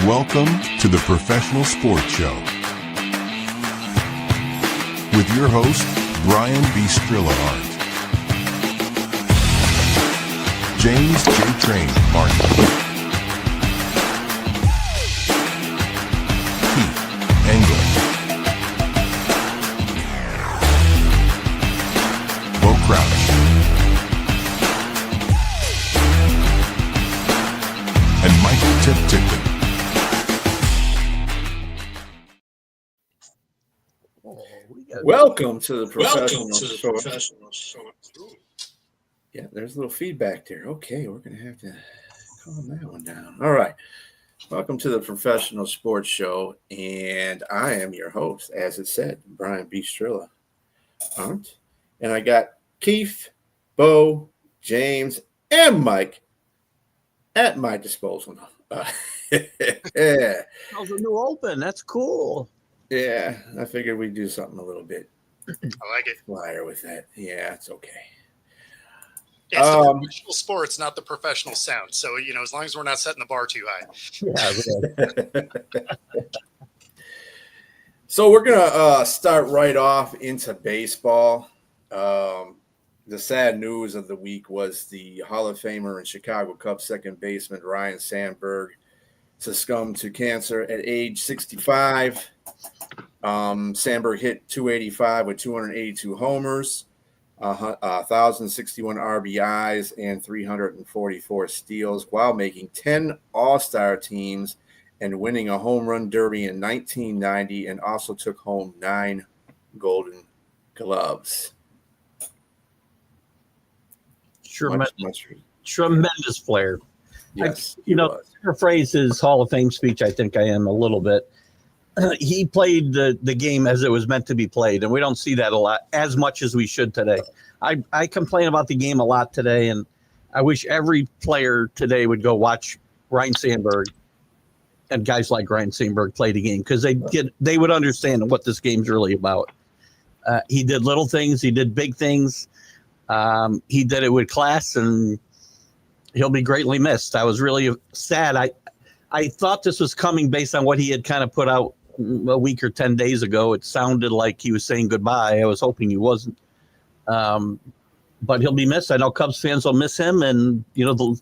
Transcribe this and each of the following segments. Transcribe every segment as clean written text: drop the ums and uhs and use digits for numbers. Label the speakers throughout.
Speaker 1: Welcome to the Professional Sports Show with your host, Brian B. Trlla Arndt, James JTrain Arndt, Keith Engle, Bo Crouch, and Michael Tipton.
Speaker 2: Welcome to the Professional Show. Yeah, there's a little feedback there. Okay, we're going to have to calm that one down. All right. Welcome to the Professional Sports Show, and I am your host, as it said, Brian B. Trlla Arndt. And I got Keith, Bo, James, and Mike at my disposal.
Speaker 3: Yeah. That was a new open. That's cool.
Speaker 2: Yeah, I figured we'd do something a little bit
Speaker 4: I like it.
Speaker 2: flyer with that. Yeah, it's okay.
Speaker 4: It's the professional sports, not the professional sound. So, as long as we're not setting the bar too high.
Speaker 3: Yeah.
Speaker 2: So we're going to start right off into baseball. The sad news of the week was the Hall of Famer and Chicago Cubs second baseman Ryne Sandberg succumbed to cancer at age 65. Sandberg hit .285 with 282 homers, 1,061 RBIs, and 344 steals while making 10 All-Star teams and winning a home run derby in 1990, and also took home 9 Golden Gloves.
Speaker 3: Tremendous player.
Speaker 2: Yes,
Speaker 3: to paraphrase his Hall of Fame speech, I think I am a little bit. He played the game as it was meant to be played, and we don't see that a lot, as much as we should today. I complain about the game a lot today, and I wish every player today would go watch Ryne Sandberg and guys like Ryne Sandberg play the game, because they would understand what this game's really about. He did little things, he did big things. He did it with class, and he'll be greatly missed. I was really sad. I thought this was coming based on what he had kind of put out a week or 10 days ago. It sounded like he was saying goodbye. I was hoping he wasn't. But he'll be missed. I know Cubs fans will miss him. And, the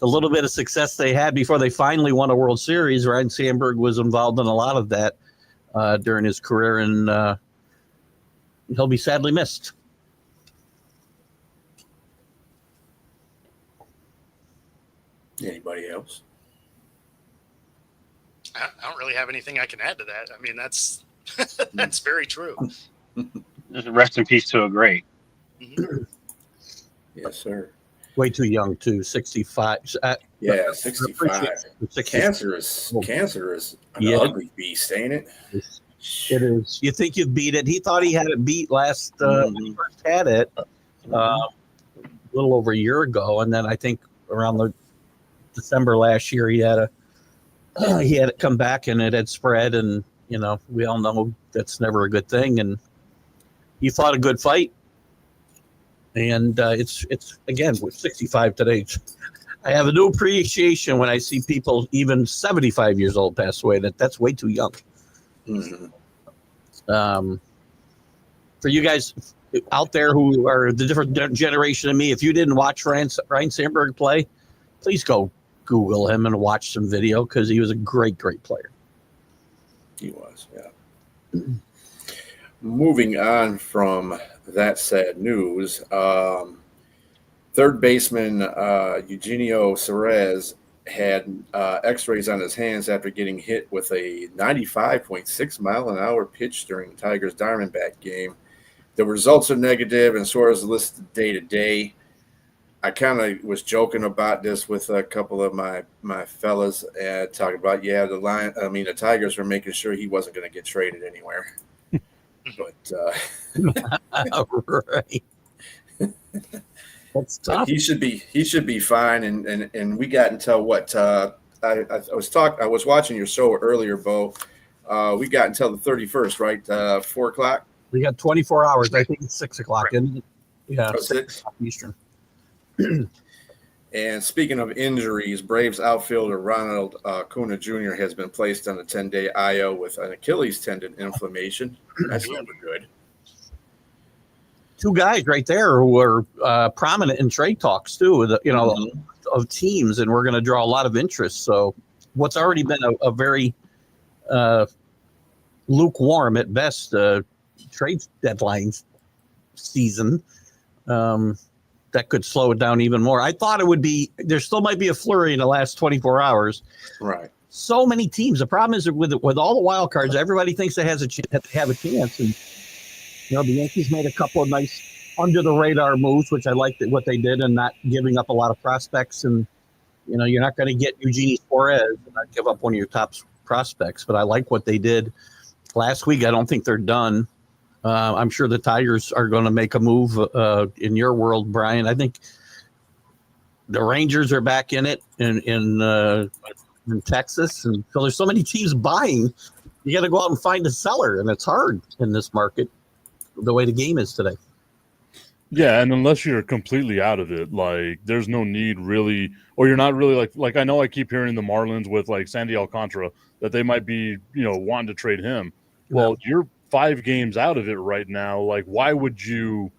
Speaker 3: little bit of success they had before they finally won a World Series, Ryne Sandberg was involved in a lot of that during his career. And he'll be sadly missed.
Speaker 2: Anybody else?
Speaker 4: I don't really have anything I can add to that. I mean, that's that's very true.
Speaker 5: Rest in peace to a great.
Speaker 4: Mm-hmm.
Speaker 2: Yes, sir.
Speaker 3: Way too young, too. 65.
Speaker 2: 65. Cancer is an ugly beast, ain't it?
Speaker 3: It is. You think you've beat it. He thought he had it beat last when he first had it a little over a year ago. And then I think around the December last year, he had it come back and it had spread. And, we all know that's never a good thing. And he fought a good fight. And it's again, with 65 today, I have a new appreciation when I see people even 75 years old pass away. That's way too young.
Speaker 2: Mm-hmm.
Speaker 3: For you guys out there who are the different generation of me, if you didn't watch Ryne Sandberg play, please go Google him and watch some video, because he was a great player.
Speaker 2: He was, yeah. Moving on from that sad news, third baseman Eugenio Suarez had x-rays on his hands after getting hit with a 95.6 mile an hour pitch during the Tigers Diamondback game. The results are negative, and Suarez is listed day to day. I kind of was joking about this with a couple of my fellas and talking about, the Tigers were making sure he wasn't going to get traded anywhere. But
Speaker 3: Right. That's tough.
Speaker 2: He should be fine. And we got until what? I was watching your show earlier, Bo. We got until the 31st, right? 4 o'clock.
Speaker 3: We got 24 hours. I think it's 6 o'clock.
Speaker 2: Right.
Speaker 3: Yeah,
Speaker 2: 6
Speaker 3: Eastern.
Speaker 2: And speaking of injuries, Braves outfielder Ronald Acuna Jr. has been placed on a 10-day IL with an Achilles tendon inflammation. That's never good.
Speaker 3: Two guys right there who were prominent in trade talks too, of teams, and we're going to draw a lot of interest. So what's already been a very lukewarm at best trade deadline season, that could slow it down even more. I thought it would be, there still might be a flurry in the last 24 hours.
Speaker 2: Right.
Speaker 3: So many teams. The problem is with all the wild cards, everybody thinks they have a chance. And, the Yankees made a couple of nice under the radar moves, which I liked what they did, and not giving up a lot of prospects. And, you're not going to get Eugene Suarez and not give up one of your top prospects. But I like what they did last week. I don't think they're done. I'm sure the Tigers are going to make a move in your world, Brian. I think the Rangers are back in it in Texas. And so there's so many teams buying. You got to go out and find a seller, and it's hard in this market the way the game is today.
Speaker 6: Yeah, and unless you're completely out of it, like there's no need really, or you're not really like I know I keep hearing the Marlins with like Sandy Alcantara that they might be, wanting to trade him. Well, you're 5 games out of it right now. Like, why would you,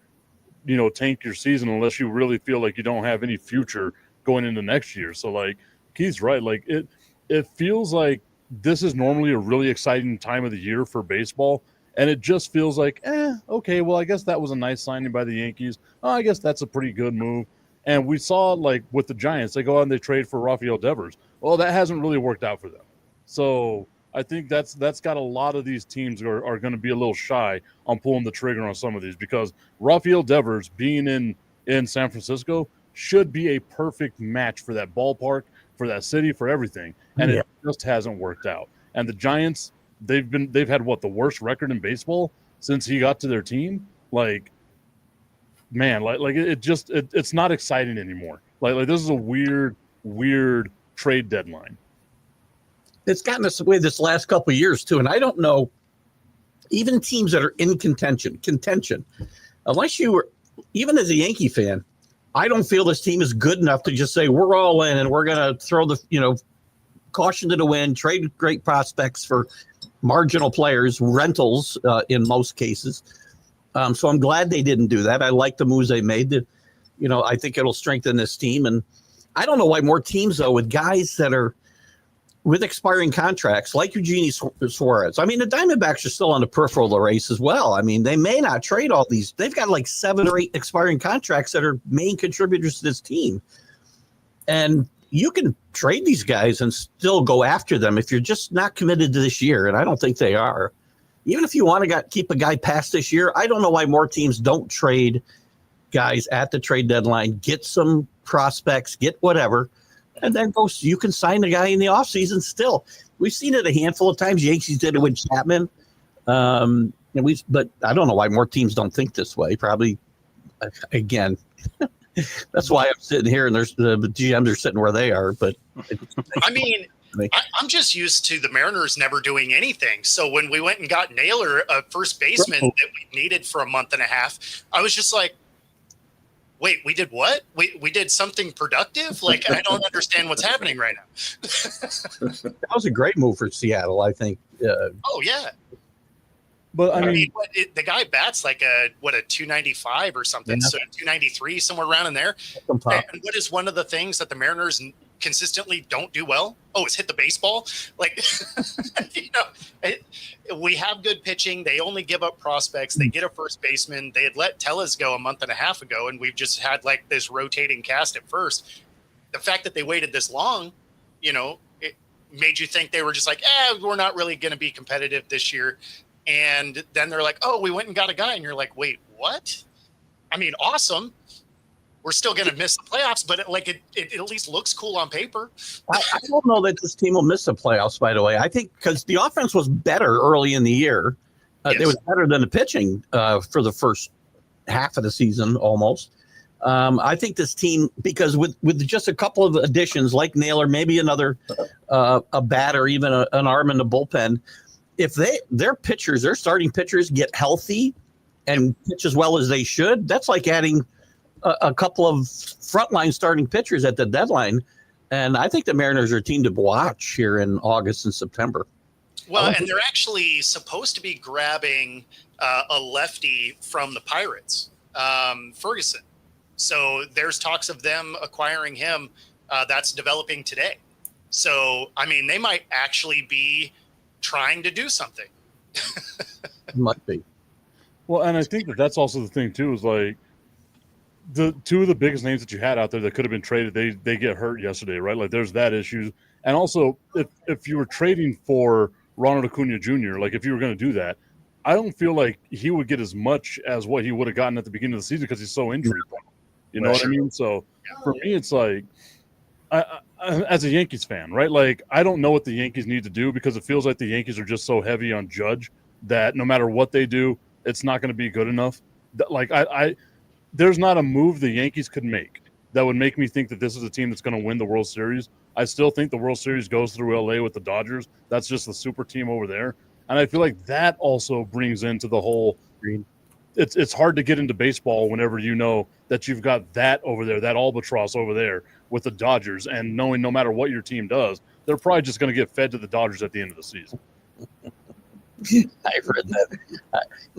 Speaker 6: tank your season unless you really feel like you don't have any future going into next year? So, like, Keith's right. Like, it feels like this is normally a really exciting time of the year for baseball, and it just feels like, okay, well, I guess that was a nice signing by the Yankees. Oh, I guess that's a pretty good move. And we saw, like, with the Giants, they go out and they trade for Rafael Devers. Well, that hasn't really worked out for them. So I think that's got a lot of these teams are going to be a little shy on pulling the trigger on some of these, because Rafael Devers being in San Francisco should be a perfect match for that ballpark, for that city, for everything, and it just hasn't worked out. And the Giants, they've had the worst record in baseball since he got to their team. Like, man, it's not exciting anymore. Like this is a weird trade deadline. It's gotten this way this last couple of years too, and I don't know. Even teams that are in contention, unless you were, even as a Yankee fan, I don't feel this team is good enough to just say we're all in and we're going to throw the caution to the wind, trade great prospects for marginal players, rentals in most cases. So I'm glad they didn't do that. I like the moves they made. I think it'll strengthen this team, and I don't know why more teams though with guys that are with expiring contracts like Eugene Suarez. I mean, the Diamondbacks are still on the peripheral of the race as well. I mean, they may not trade all these. They've got like 7 or 8 expiring contracts that are main contributors to this team. And you can trade these guys and still go after them if you're just not committed to this year. And I don't think they are. Even if you want to keep a guy past this year, I don't know why more teams don't trade guys at the trade deadline, get some prospects, get whatever, and then you can sign the guy in the offseason still. We've seen it a handful of times. Yankees did it with Chapman. But I don't know why more teams don't think this way. Probably, again, that's why I'm sitting here and there's the GMs are sitting where they are. But
Speaker 4: I mean, I'm just used to the Mariners never doing anything. So when we went and got Naylor, a first baseman that we needed for a month and a half, I was just like, wait, we did what? We did something productive? Like, I don't understand what's happening right now.
Speaker 3: That was a great move for Seattle, I think.
Speaker 4: Oh, yeah.
Speaker 6: But I mean
Speaker 4: the guy bats like a 295 or something. So 293, somewhere around in there. And what is one of the things that the Mariners consistently don't do well? Oh, it's hit the baseball. Like, we have good pitching. They only give up prospects. They get a first baseman. They had let Trlla go a month and a half ago, and we've just had like this rotating cast at first. The fact that they waited this long, it made you think they were just like, we're not really going to be competitive this year. And then they're like, oh, we went and got a guy. And you're like, wait, what? I mean, awesome. We're still going to miss the playoffs, but it at least looks cool on paper.
Speaker 3: I don't know that this team will miss the playoffs, by the way. I think because the offense was better early in the year. It was better than the pitching for the first half of the season almost. I think this team, because with just a couple of additions like Naylor, maybe another a bat or even an arm in the bullpen, if their starting pitchers get healthy and pitch as well as they should, that's like adding a couple of frontline starting pitchers at the deadline, and I think the Mariners are a team to watch here in August and September.
Speaker 4: Well, and they're actually supposed to be grabbing a lefty from the Pirates, Ferguson. So there's talks of them acquiring him. That's developing today. So, I mean, they might actually be trying to do something.
Speaker 3: Might be.
Speaker 6: Well, and I think that's also the thing too, is like the two of the biggest names that you had out there that could have been traded, they get hurt yesterday, right? Like there's that issue. And also if you were trading for Ronald Acuna Jr., like if you were going to do that, I don't feel like he would get as much as what he would have gotten at the beginning of the season because he's so injury prone. You know what I mean? So for me, it's like, I, as a Yankees fan, right? Like I don't know what the Yankees need to do because it feels like the Yankees are just so heavy on Judge that no matter what they do, it's not going to be good enough. Like there's not a move the Yankees could make that would make me think that this is a team that's going to win the World Series. I still think the World Series goes through LA with the Dodgers. That's just the super team over there. And I feel like that also brings into the whole it's hard to get into baseball whenever you know that you've got that over there, that albatross over there with the Dodgers, and knowing no matter what your team does, they're probably just going to get fed to the Dodgers at the end of the season.
Speaker 3: I've heard that.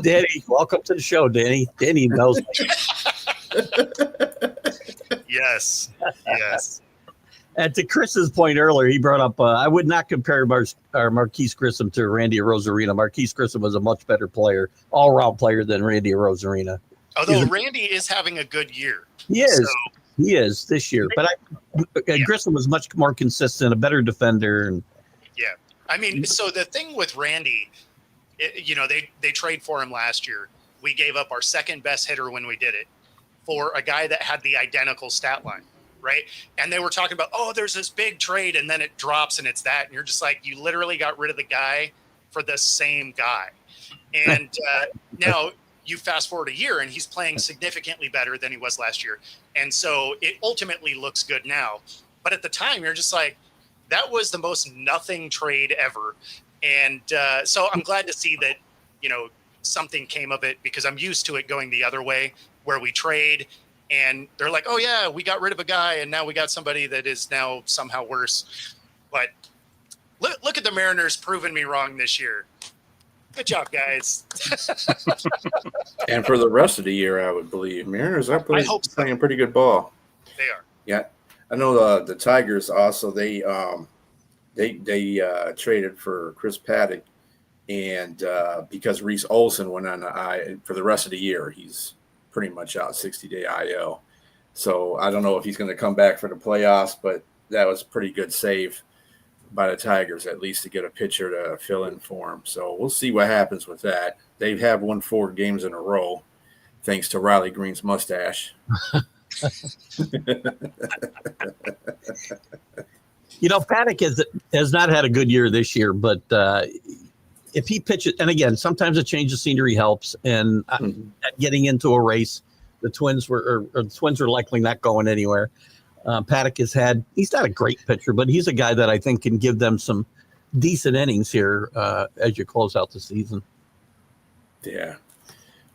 Speaker 3: Danny, welcome to the show, Danny. Danny knows.
Speaker 4: Yes.
Speaker 3: And to Chris's point earlier, he brought up, I would not compare Marquise Grissom to Randy Arozarena. Marquise Grissom was a much better player, all-around player than Randy Arozarena.
Speaker 4: Although Randy is having a good year.
Speaker 3: He is this year. But Grissom was much more consistent, a better defender. And
Speaker 4: yeah. I mean, so the thing with Randy, they trade for him last year. We gave up our second best hitter when we did it for a guy that had the identical stat line, right? And they were talking about, there's this big trade, and then it drops and it's that. And you're just like, you literally got rid of the guy for the same guy. And now you fast forward a year and he's playing significantly better than he was last year. And so it ultimately looks good now. But at the time, you're just like, that was the most nothing trade ever. And so I'm glad to see that, something came of it, because I'm used to it going the other way where we trade and they're like, oh yeah, we got rid of a guy and now we got somebody that is now somehow worse. But look at the Mariners proving me wrong this year. Good job, guys.
Speaker 2: And for the rest of the year, I would believe Mariners are playing pretty good ball.
Speaker 4: They are.
Speaker 2: Yeah. I know the Tigers also, they traded for Chris Paddock, and because Reese Olson went on the IL for the rest of the year, he's pretty much out 60-day IL. So I don't know if he's going to come back for the playoffs, but that was a pretty good save by the Tigers, at least to get a pitcher to fill in for him. So we'll see what happens with that. They have won 4 games in a row, thanks to Riley Green's mustache.
Speaker 3: Paddock has not had a good year this year, but if he pitches, and again, sometimes a change of scenery helps. And getting into a race, the Twins were likely not going anywhere. Paddock he's not a great pitcher, but he's a guy that I think can give them some decent innings here as you close out the season.
Speaker 2: Yeah.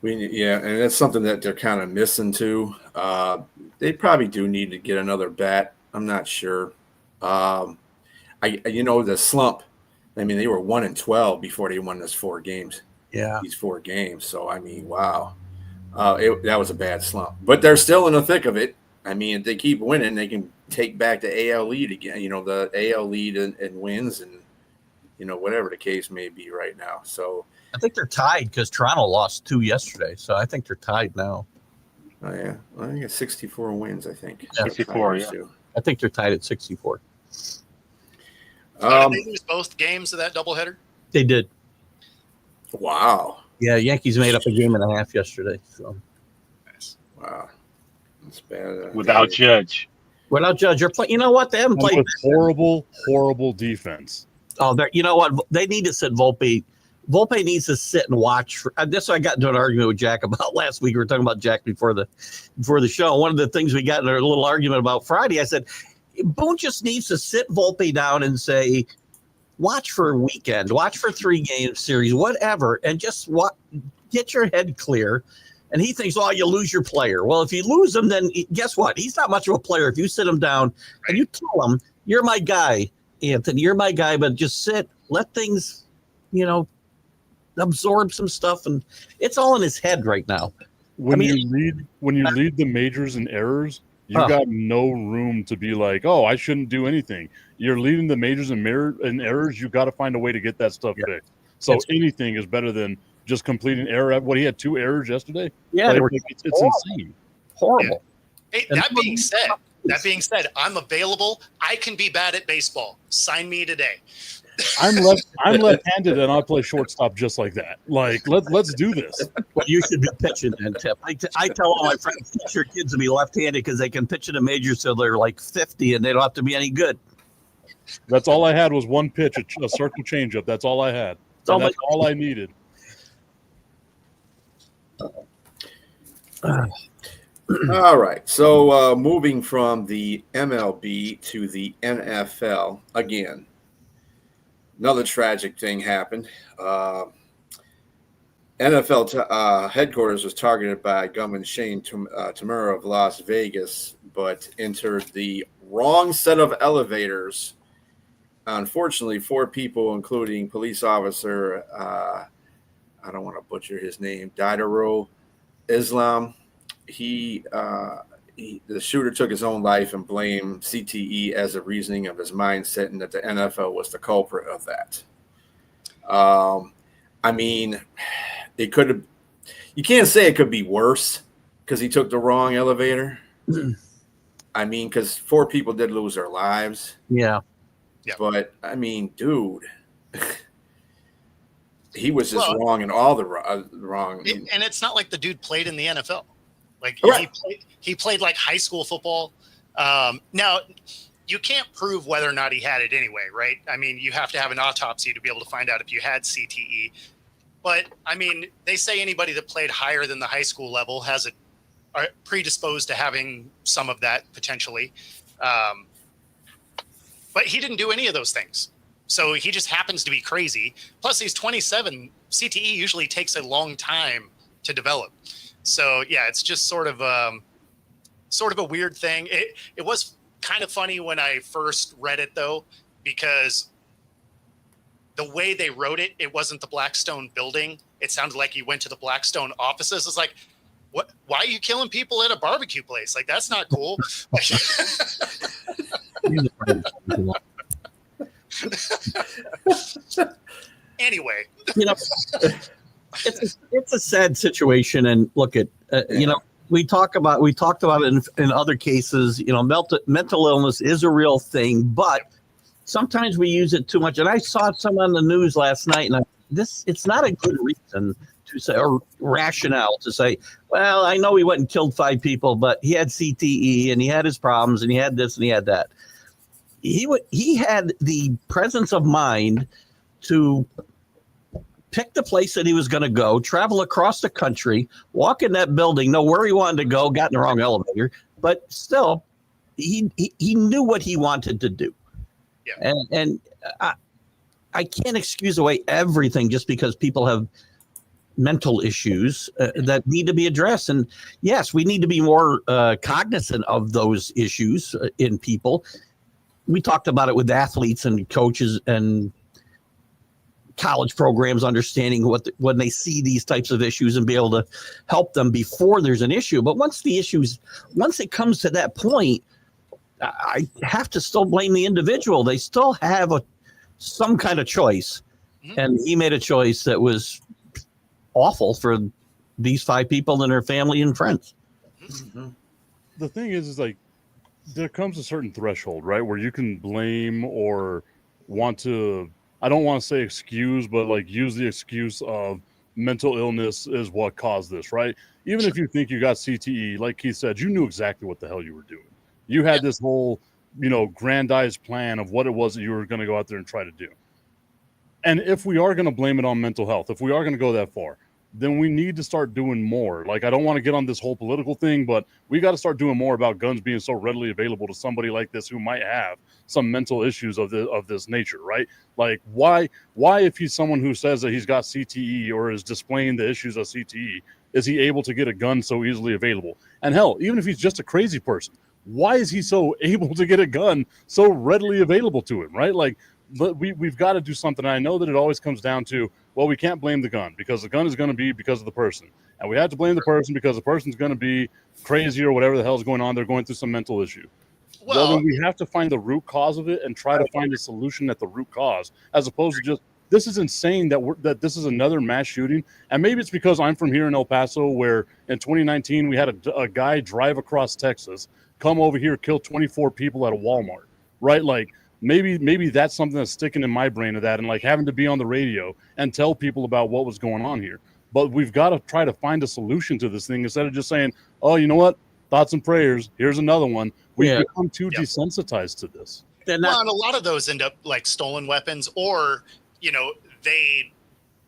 Speaker 2: And that's something that they're kind of missing too. They probably do need to get another bat. I'm not sure. The slump. I mean, they were 1-12 before they won these 4 games.
Speaker 3: Yeah,
Speaker 2: these 4 games. So I mean, wow, that was a bad slump. But they're still in the thick of it. I mean, if they keep winning, they can take back the AL lead again. The AL lead and wins, and whatever the case may be right now. So
Speaker 3: I think they're tied because Toronto lost 2 yesterday. So I think they're tied now.
Speaker 2: Oh yeah, I think it's 64 wins. I think
Speaker 5: 64. Yeah.
Speaker 3: I think they're tied at 64.
Speaker 4: Did they lose both games of that doubleheader?
Speaker 3: They did.
Speaker 2: Wow.
Speaker 3: Yeah, Yankees made up a game and a half yesterday. So.
Speaker 4: Nice.
Speaker 2: Wow. That's bad.
Speaker 5: Without Judge.
Speaker 3: Without Judge, you know what? They haven't played
Speaker 6: with horrible defense.
Speaker 3: Oh, you know what? They need to sit Volpe. Volpe needs to sit and watch. This I got into an argument with Jack about last week. We were talking about Jack before the show. One of the things we got in a little argument about Friday, I said, Boone just needs to sit Volpe down and say, watch for a weekend, watch for 3-game series, whatever, and just get your head clear And he thinks, oh, you lose your player. Well, if you lose him, then guess what? He's not much of a player. If you sit him down and you tell him, you're my guy, Anthony, you're my guy, but just sit, let things, absorb some stuff. And it's all in his head right now.
Speaker 6: When you lead the majors in errors, you got no room to be like, oh, I shouldn't do anything. You're leading the majors in errors. You got to find a way to get that stuff fixed. So anything is better than just completing error. What, he had 2 errors yesterday?
Speaker 3: Yeah,
Speaker 6: it's insane.
Speaker 3: Horrible.
Speaker 4: Yeah. Hey, that being said, I'm available. I can be bad at baseball. Sign me today.
Speaker 6: I'm left-handed, and I'll play shortstop just like that. Like, let's do this.
Speaker 3: Well, you should be pitching then, Tip. I tell all my friends, teach your kids to be left-handed because they can pitch in a major so they're like 50 and they don't have to be any good.
Speaker 6: That's all I had was one pitch, a circle changeup. That's all I had. That's all I needed.
Speaker 2: All right. So moving from the MLB to the NFL again. Another tragic thing happened. NFL headquarters was targeted by gunman Shane Tamura of Las Vegas, but entered the wrong set of elevators. Unfortunately, 4 people, including police officer, I don't want to butcher his name, Diderot Islam. The shooter took his own life and blamed CTE as a reasoning of his mindset, and that the NFL was the culprit of that. I mean, it could have. You can't say it could be worse because he took the wrong elevator. I mean, because 4 people did lose their lives.
Speaker 3: Yeah.
Speaker 2: But I mean, dude, he was just wrong in all the wrong.
Speaker 4: And it's not like the dude played in the NFL. Like he played like high school football. Now, you can't prove whether or not he had it anyway, right? I mean, you have to have an autopsy to be able to find out if you had CTE. But I mean, they say anybody that played higher than the high school level are predisposed to having some of that potentially. But he didn't do any of those things. So he just happens to be crazy. Plus, he's 27. CTE usually takes a long time to develop. So yeah, it's just sort of a weird thing. It was kind of funny when I first read it though, because the way they wrote it, it wasn't the Blackstone building. It sounded like he went to the Blackstone offices. It's like, what? Why are you killing people at a barbecue place? Like, that's not cool. Anyway,
Speaker 3: it's a sad situation, and look at we talked about it in other cases. Mental illness is a real thing, but sometimes we use it too much. And I saw some on the news last night, and it's not a good reason to say, or rationale to say, well, I know he went and killed 5 people, but he had CTE and he had his problems and he had this and he had that. He had the presence of mind to pick the place that he was going to go, travel across the country, walk in that building, know where he wanted to go, got in the wrong elevator, but still, he knew what he wanted to do. Yeah. And I can't excuse away everything just because people have mental issues that need to be addressed. And yes, we need to be more cognizant of those issues in people. We talked about it with athletes and coaches and college programs, understanding when they see these types of issues and be able to help them before there's an issue. But once it comes to that point, I have to still blame the individual. They still have some kind of choice. Mm-hmm. And he made a choice that was awful for these 5 people and their family and friends.
Speaker 6: Mm-hmm. The thing is like, there comes a certain threshold, right, where you can blame or want to, I don't want to say excuse, but like use the excuse of mental illness is what caused this, right? Even if you think you got CTE, like he said, you knew exactly what the hell you were doing. You had this whole, grandized plan of what it was that you were going to go out there and try to do. And if we are going to blame it on mental health, if we are going to go that far, then we need to start doing more. Like, I don't want to get on this whole political thing, but we got to start doing more about guns being so readily available to somebody like this who might have some mental issues of this nature, right? Like, why if he's someone who says that he's got CTE or is displaying the issues of CTE, is he able to get a gun so easily available? And hell, even if he's just a crazy person, why is he so able to get a gun so readily available to him, right? Like, we've got to do something. I know that it always comes down to, well, we can't blame the gun because the gun is going to be because of the person. And we have to blame the person because the person's going to be crazy or whatever the hell is going on. They're going through some mental issue. Well, then we have to find the root cause of it and try to find a solution at the root cause, as opposed to just, this is insane that this is another mass shooting. And maybe it's because I'm from here in El Paso, where in 2019 we had a guy drive across Texas, come over here, kill 24 people at a Walmart, right? Like, maybe that's something that's sticking in my brain of that, and like having to be on the radio and tell people about what was going on here. But we've got to try to find a solution to this thing instead of just saying, oh, you know what? Thoughts and prayers. Here's another one. We've become too desensitized to this.
Speaker 4: Well, and a lot of those end up like stolen weapons, or, you know, they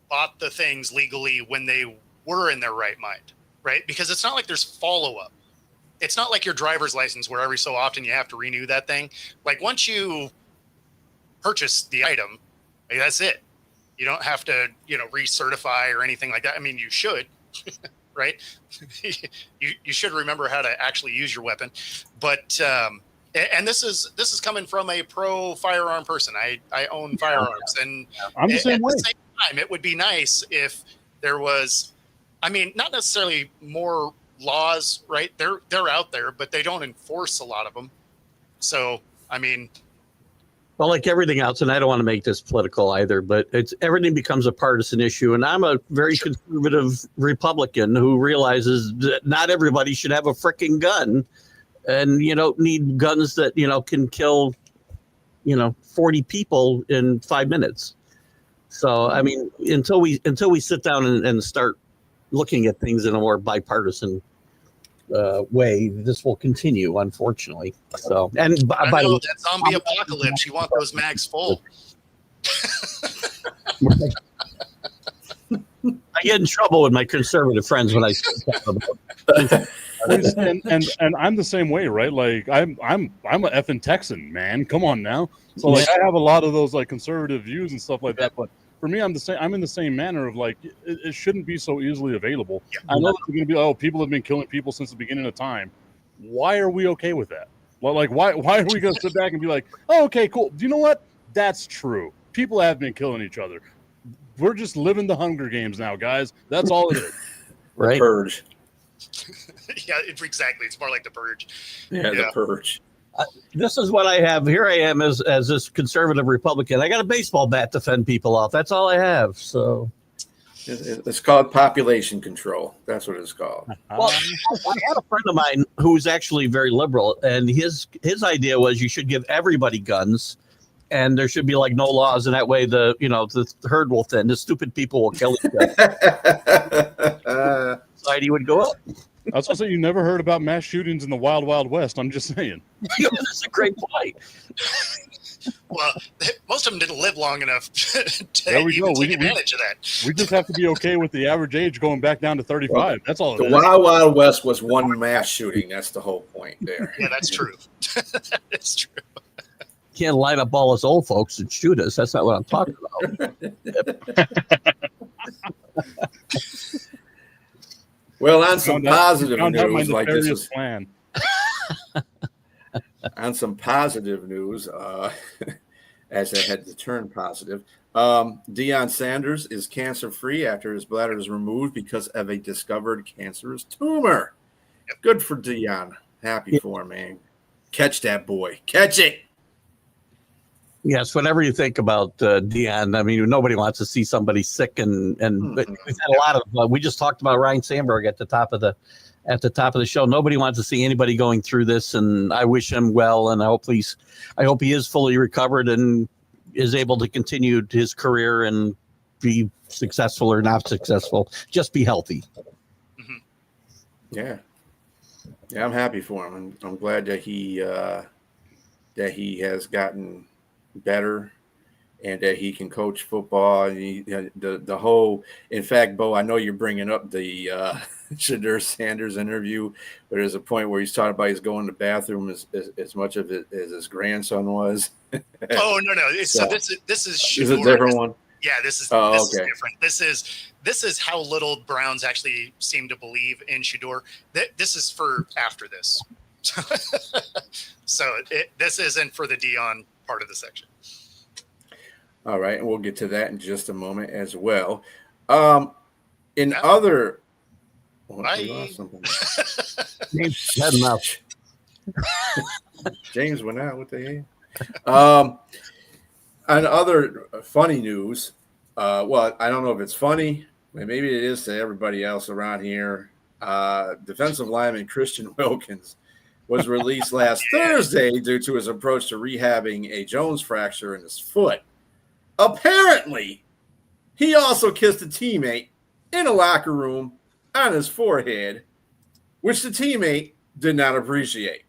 Speaker 4: bought the things legally when they were in their right mind, right? Because it's not like there's follow-up. It's not like your driver's license where every so often you have to renew that thing. Like, once you purchase the item, like, that's it. You don't have to, you know, recertify or anything like that. I mean, you should, right? you should remember how to actually use your weapon. But and this is coming from a pro firearm person. I own firearms, and
Speaker 6: I'm the same way.
Speaker 4: At the same time, it would be nice if there was, I mean, not necessarily more laws, right? They're out there, but they don't enforce a lot of them. So, I mean,
Speaker 3: well, like everything else, and I don't want to make this political either, but everything becomes a partisan issue. And I'm a very conservative Republican who realizes that not everybody should have a freaking gun, and you don't need guns that, you know, can kill, 40 people in 5 minutes. So, I mean, until we sit down and start looking at things in a more bipartisan way, this will continue, unfortunately. So, and by
Speaker 4: that zombie apocalypse, you want those mags full.
Speaker 3: I get in trouble with my conservative friends when I talk about.
Speaker 6: and I'm the same way, right? Like, I'm a effing Texan, man. Come on now. So like, I have a lot of those like conservative views and stuff like that, but for me, I'm in the same manner of like, it shouldn't be so easily available. Yeah. I know it's going to be, people have been killing people since the beginning of time. Why are we okay with that? Well, like, why are we going to sit back and be like, oh, okay, cool. Do you know what? That's true. People have been killing each other. We're just living the Hunger Games now, guys. That's all it is.
Speaker 2: Right. The Purge.
Speaker 4: Yeah, exactly. It's more like the Purge.
Speaker 2: Yeah, the Purge.
Speaker 3: This is what I have. Here I am as this conservative Republican. I got a baseball bat to fend people off. That's all I have. So
Speaker 2: it's called population control. That's what it's called.
Speaker 3: Well, I had a friend of mine who's actually very liberal, and his idea was you should give everybody guns, and there should be like no laws, and that way the herd will thin. The stupid people will kill each other. Society would go up.
Speaker 6: I was going to say, you never heard about mass shootings in the wild, wild west. I'm just saying.
Speaker 3: That's a great point.
Speaker 4: Well, most of them didn't live long enough to take advantage of that.
Speaker 6: We just have to be okay with the average age going back down to 35. Well, that's all.
Speaker 2: The wild, wild west was one mass shooting. That's the whole point there.
Speaker 4: Yeah, that's true. That's true.
Speaker 3: Can't line up all us old folks and shoot us. That's not what I'm talking about.
Speaker 2: Well, on some positive news, like this is
Speaker 6: plan.
Speaker 2: On some positive news, as I had to turn positive, Deion Sanders is cancer-free after his bladder is removed because of a discovered cancerous tumor. Good for Deion. Happy for him, man. Catch that boy. Catch it.
Speaker 3: Yes, whenever you think about Deion, I mean, nobody wants to see somebody sick, and we've had a lot of. We just talked about Ryan Sandberg at the top of the show. Nobody wants to see anybody going through this, and I wish him well, and I hope he is fully recovered and is able to continue his career and be successful or not successful. Just be healthy.
Speaker 2: Yeah, I'm happy for him. I'm glad that he has gotten better and that he can coach football. And the whole, in fact, Bo, I know you're bringing up the Shedeur Sanders interview, but there's a point where he's talking about he's going to the bathroom as much of it as his grandson was.
Speaker 4: Oh no. So this is Shedeur.
Speaker 2: Is it a different one?
Speaker 4: Yeah, this is different. This is how little Browns actually seem to believe in Shedeur. This is for after this. So this isn't for the Dion part of the section.
Speaker 2: All right, and we'll get to that in just a moment as well. James went out. What the hell? On other funny news, well, I don't know if it's funny, but maybe it is to everybody else around here. Defensive lineman Christian Wilkins was released last Thursday due to his approach to rehabbing a Jones fracture in his foot. Apparently, he also kissed a teammate in a locker room on his forehead, which the teammate did not appreciate.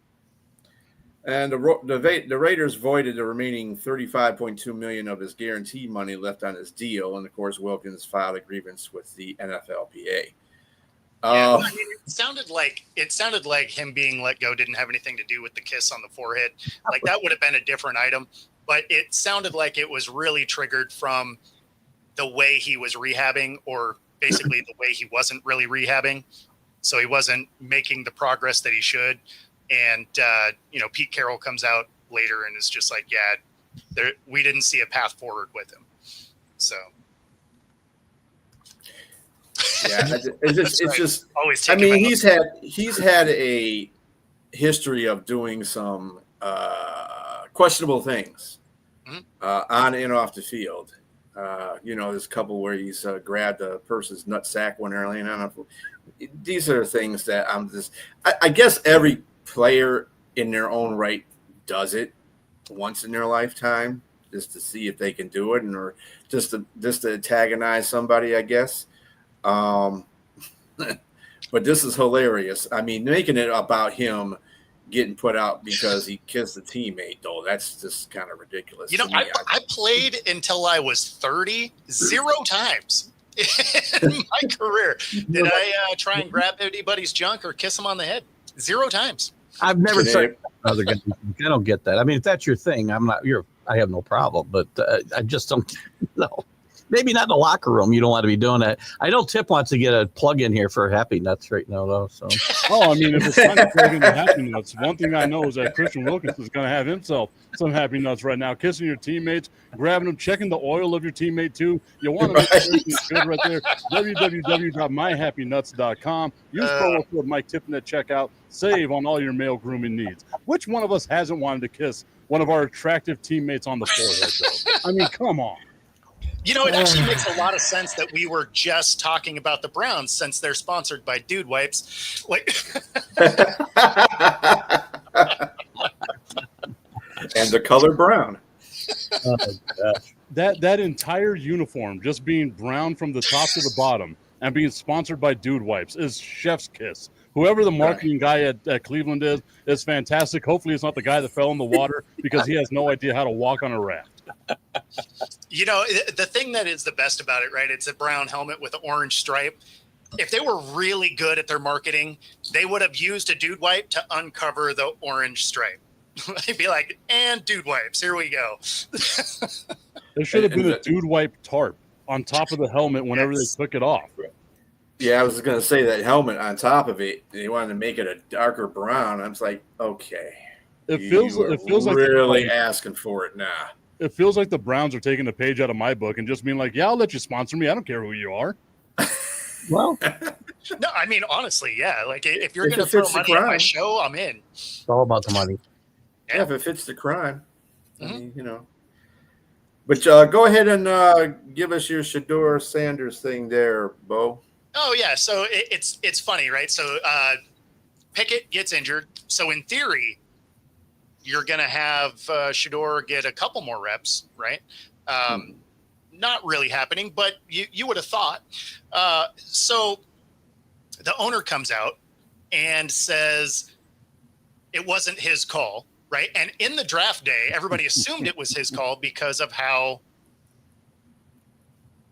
Speaker 2: And the Raiders voided the remaining $35.2 million of his guaranteed money left on his deal, and of course, Wilkins filed a grievance with the NFLPA.
Speaker 4: I mean, it sounded like him being let go didn't have anything to do with the kiss on the forehead. Like that would have been a different item, but it sounded like it was really triggered from the way he was rehabbing, or basically the way he wasn't really rehabbing. So he wasn't making the progress that he should. And, Pete Carroll comes out later and is just like, we didn't see a path forward with him. So.
Speaker 2: Yeah, it's just always. I mean, he's had a history of doing some questionable things on and off the field. There's a couple where he's grabbed a person's nutsack when they're laying on. These are things that I guess every player in their own right does it once in their lifetime, just to see if they can do it, or just to antagonize somebody, I guess. But this is hilarious. I mean, making it about him getting put out because he kissed a teammate, though, that's just kind of ridiculous.
Speaker 4: I played until I was 30 0 times in my career. Did I try and grab anybody's junk or kiss him on the head? 0 times.
Speaker 3: I've never said other guys. I don't get that. I mean, if that's your thing, I have no problem, but I just don't know. Maybe not in the locker room. You don't want to be doing that. I know Tip wants to get a plug in here for Happy Nuts right now, though. So,
Speaker 6: I mean, if it's time to plug in the Happy Nuts, one thing I know is that Christian Wilkins is going to have himself some Happy Nuts right now, kissing your teammates, grabbing them, checking the oil of your teammate too. You want to make sure it's good right there. www.myhappynuts.com. Use promo code Mike Tipton at checkout. Save on all your male grooming needs. Which one of us hasn't wanted to kiss one of our attractive teammates on the forehead, though? I mean, come on.
Speaker 4: It actually makes a lot of sense that we were just talking about the Browns, since they're sponsored by Dude Wipes.
Speaker 2: And the color brown.
Speaker 6: That entire uniform just being brown from the top to the bottom and being sponsored by Dude Wipes is chef's kiss. Whoever the marketing guy at Cleveland is fantastic. Hopefully it's not the guy that fell in the water because he has no idea how to walk on a raft.
Speaker 4: The thing that is the best about it, right? It's a brown helmet with an orange stripe. If they were really good at their marketing, they would have used a Dude Wipe to uncover the orange stripe. They'd be like, and Dude Wipes, here we go.
Speaker 6: There should have been a Dude Wipe tarp on top of the helmet whenever they took it off.
Speaker 2: Yeah, I was going to say that helmet on top of it, they wanted to make it a darker brown. I was like, okay.
Speaker 6: It feels like
Speaker 2: really asking for it now.
Speaker 6: It feels like the Browns are taking a page out of my book and just being like, yeah, I'll let you sponsor me. I don't care who you are.
Speaker 3: Well,
Speaker 4: no, I mean, honestly, yeah. Like, if you're going to throw money at my show, I'm in.
Speaker 3: It's all about the money.
Speaker 2: Yeah, if it fits the crime. I mean, But go ahead and give us your Shedeur Sanders thing there, Bo.
Speaker 4: Oh, yeah. So it's funny, right? So Pickett gets injured. So in theory, you're going to have Shedeur get a couple more reps, right? Not really happening, but you would have thought. So the owner comes out and says it wasn't his call, right? And in the draft day, everybody assumed it was his call because of how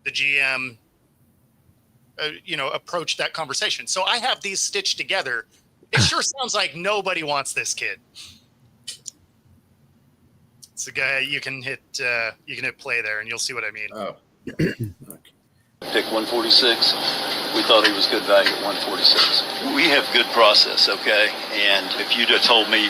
Speaker 4: the GM, approached that conversation. So I have these stitched together. It sure sounds like nobody wants this kid. It's a guy you can hit play there, and you'll see what I mean.
Speaker 2: Oh.
Speaker 7: Pick 146. We thought he was good value at 146. We have good process, okay? And if you'd have told me,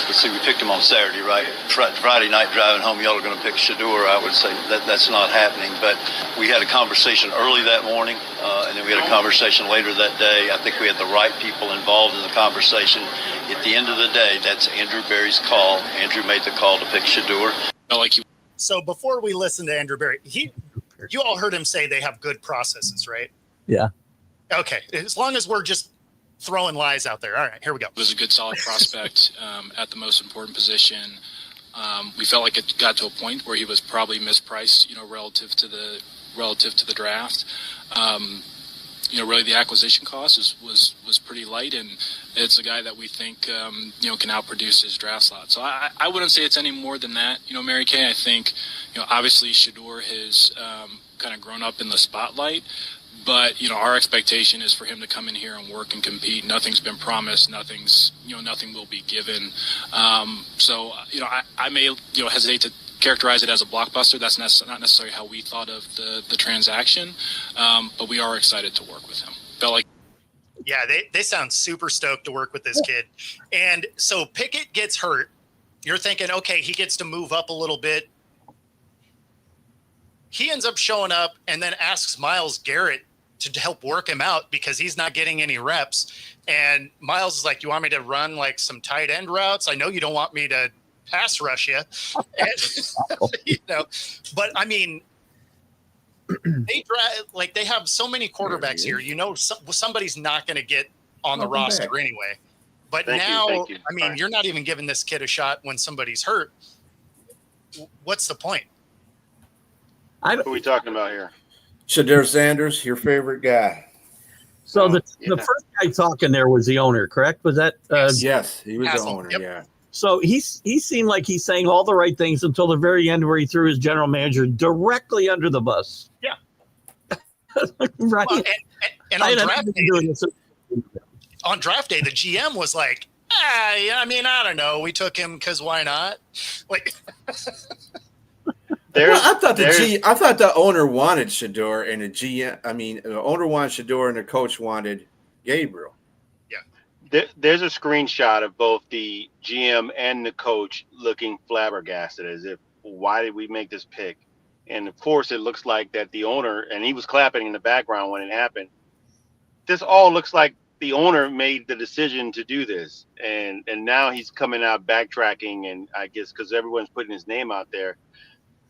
Speaker 7: let's see, we picked him on Saturday, right? Friday night driving home, y'all are going to pick Shador. I would say that's not happening. But we had a conversation early that morning, and then we had a conversation later that day. I think we had the right people involved in the conversation. At the end of the day, that's Andrew Berry's call. Andrew made the call to pick Shador.
Speaker 4: So before we listen to Andrew Berry, you all heard him say they have good processes, right?
Speaker 3: Yeah.
Speaker 4: Okay. As long as we're just throwing lies out there. All right, here we go.
Speaker 8: It was a good, solid prospect at the most important position. We felt like it got to a point where he was probably mispriced, relative to the draft. Really the acquisition cost was pretty light, and it's a guy that we think can outproduce his draft slot. So I wouldn't say it's any more than that. Mary Kay, I think obviously Shador has kind of grown up in the spotlight, but our expectation is for him to come in here and work and compete. Nothing's been promised. Nothing will be given. So I may hesitate to characterize it as a blockbuster. That's not necessarily how we thought of the transaction, but we are excited to work with him. Felt like.
Speaker 4: Yeah, they sound super stoked to work with this kid. And so Pickett gets hurt. You're thinking, okay, he gets to move up a little bit. He ends up showing up and then asks Myles Garrett to help work him out because he's not getting any reps. And Myles is like, you want me to run like some tight end routes? I know you don't want me to pass rush you. And, but I mean, they have so many quarterbacks here. Somebody's not going to get on the roster anyway. But
Speaker 5: Thank you.
Speaker 4: I mean, you're not even giving this kid a shot when somebody's hurt. What's the point?
Speaker 5: Who are we talking about here?
Speaker 2: Shador Sanders, your favorite guy.
Speaker 3: So the first guy talking there was the owner, correct? Was that?
Speaker 2: Yes, he was
Speaker 4: Asshole.
Speaker 2: the owner.
Speaker 4: Yep.
Speaker 2: Yeah.
Speaker 3: So he seemed like he's saying all the right things until the very end, where he threw his general manager directly under the bus.
Speaker 4: Yeah.
Speaker 3: Right.
Speaker 4: Well, and on draft day, the GM was like, I mean, I don't know. We took him because why not? Like.
Speaker 2: I thought the owner wanted Shador and the GM. I mean, the owner wanted Shador and the coach wanted Gabriel.
Speaker 5: There's a screenshot of both the GM and the coach looking flabbergasted as if, why did we make this pick? And of course, it looks like that the owner, and he was clapping in the background when it happened. This all looks like the owner made the decision to do this. And now he's coming out backtracking, and I guess because everyone's putting his name out there.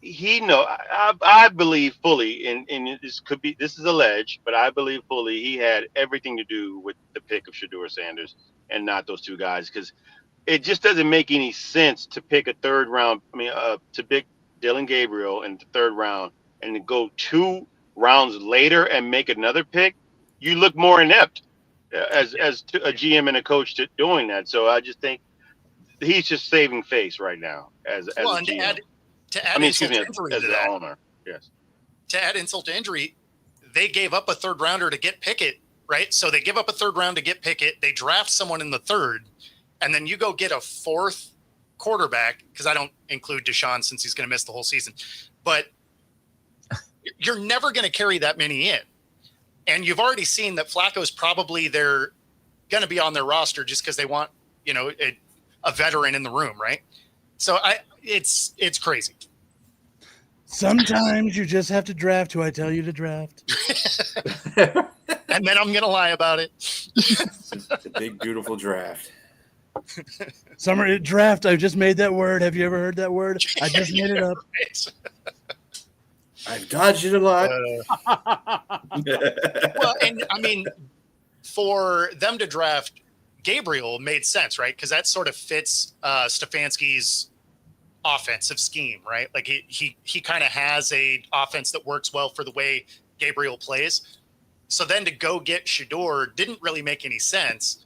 Speaker 5: I believe fully, and this is alleged, but I believe fully he had everything to do with the pick of Shador Sanders and not those two guys, because it just doesn't make any sense to pick a third round. To pick Dylan Gabriel in the third round and to go 2 rounds later and make another pick. You look more inept as a GM and a coach to doing that. So I just think he's just saving face right now as a GM.
Speaker 4: To add insult to that,
Speaker 5: owner. Yes.
Speaker 4: To add insult to injury, they gave up a third rounder to get Pickett, right? So they give up a third round to get Pickett. They draft someone in the third, and then you go get a fourth quarterback, because I don't include Deshaun since he's going to miss the whole season. But you're never going to carry that many in. And you've already seen that Flacco's probably they're going to be on their roster just because they want, a veteran in the room, right? So it's crazy.
Speaker 9: Sometimes you just have to draft who I tell you to draft.
Speaker 4: And then I'm going to lie about it.
Speaker 2: The big, beautiful draft.
Speaker 9: Summer draft. I just made that word. Have you ever heard that word? I just made it up.
Speaker 2: I've dodged it a lot.
Speaker 4: Well, and I mean, for them to draft Gabriel made sense, right? Because that sort of fits Stefanski's offensive scheme, right? Like he kind of has a offense that works well for the way Gabriel plays. So then to go get Shador didn't really make any sense.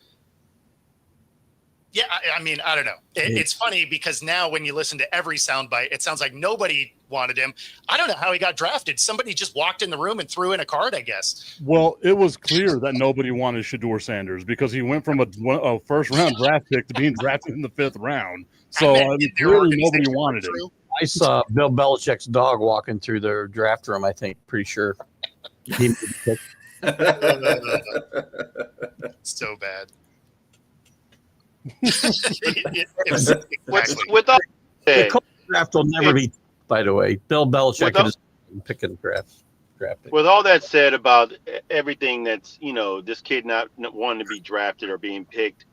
Speaker 4: Yeah, I mean, I don't know. It's funny because now when you listen to every soundbite, it sounds like nobody wanted him. I don't know how he got drafted. Somebody just walked in the room and threw in a card, I guess.
Speaker 6: Well, it was clear that nobody wanted Shedeur Sanders because he went from a first-round draft pick to being drafted in the 5th round. So clearly nobody wanted him.
Speaker 3: I saw Bill Belichick's dog walking through their draft room, I think. Pretty sure. He made the pick.
Speaker 4: So bad.
Speaker 5: With all
Speaker 3: The coach draft will never be, by the way. Bill Belichick is picking draft pick.
Speaker 5: With all that said about everything that's, this kid not wanting to be drafted or being picked,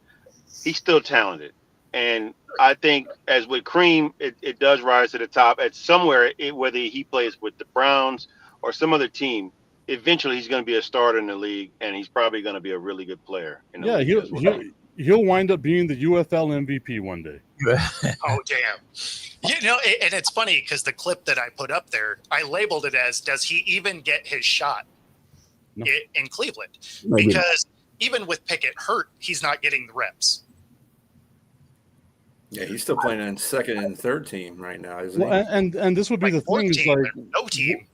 Speaker 5: he's still talented. And I think as with Cream, it does rise to the top at somewhere, whether he plays with the Browns or some other team, eventually he's going to be a starter in the league, and he's probably going to be a really good player.
Speaker 6: He'll wind up being the UFL MVP one day.
Speaker 4: Oh, damn. And it's funny because the clip that I put up there, I labeled it as, does he even get his shot in Cleveland?
Speaker 3: Maybe.
Speaker 4: Because even with Pickett hurt, he's not getting the reps.
Speaker 2: Yeah, he's still playing in second and third team right now, isn't he?
Speaker 6: And this would be the thing is like
Speaker 4: no team.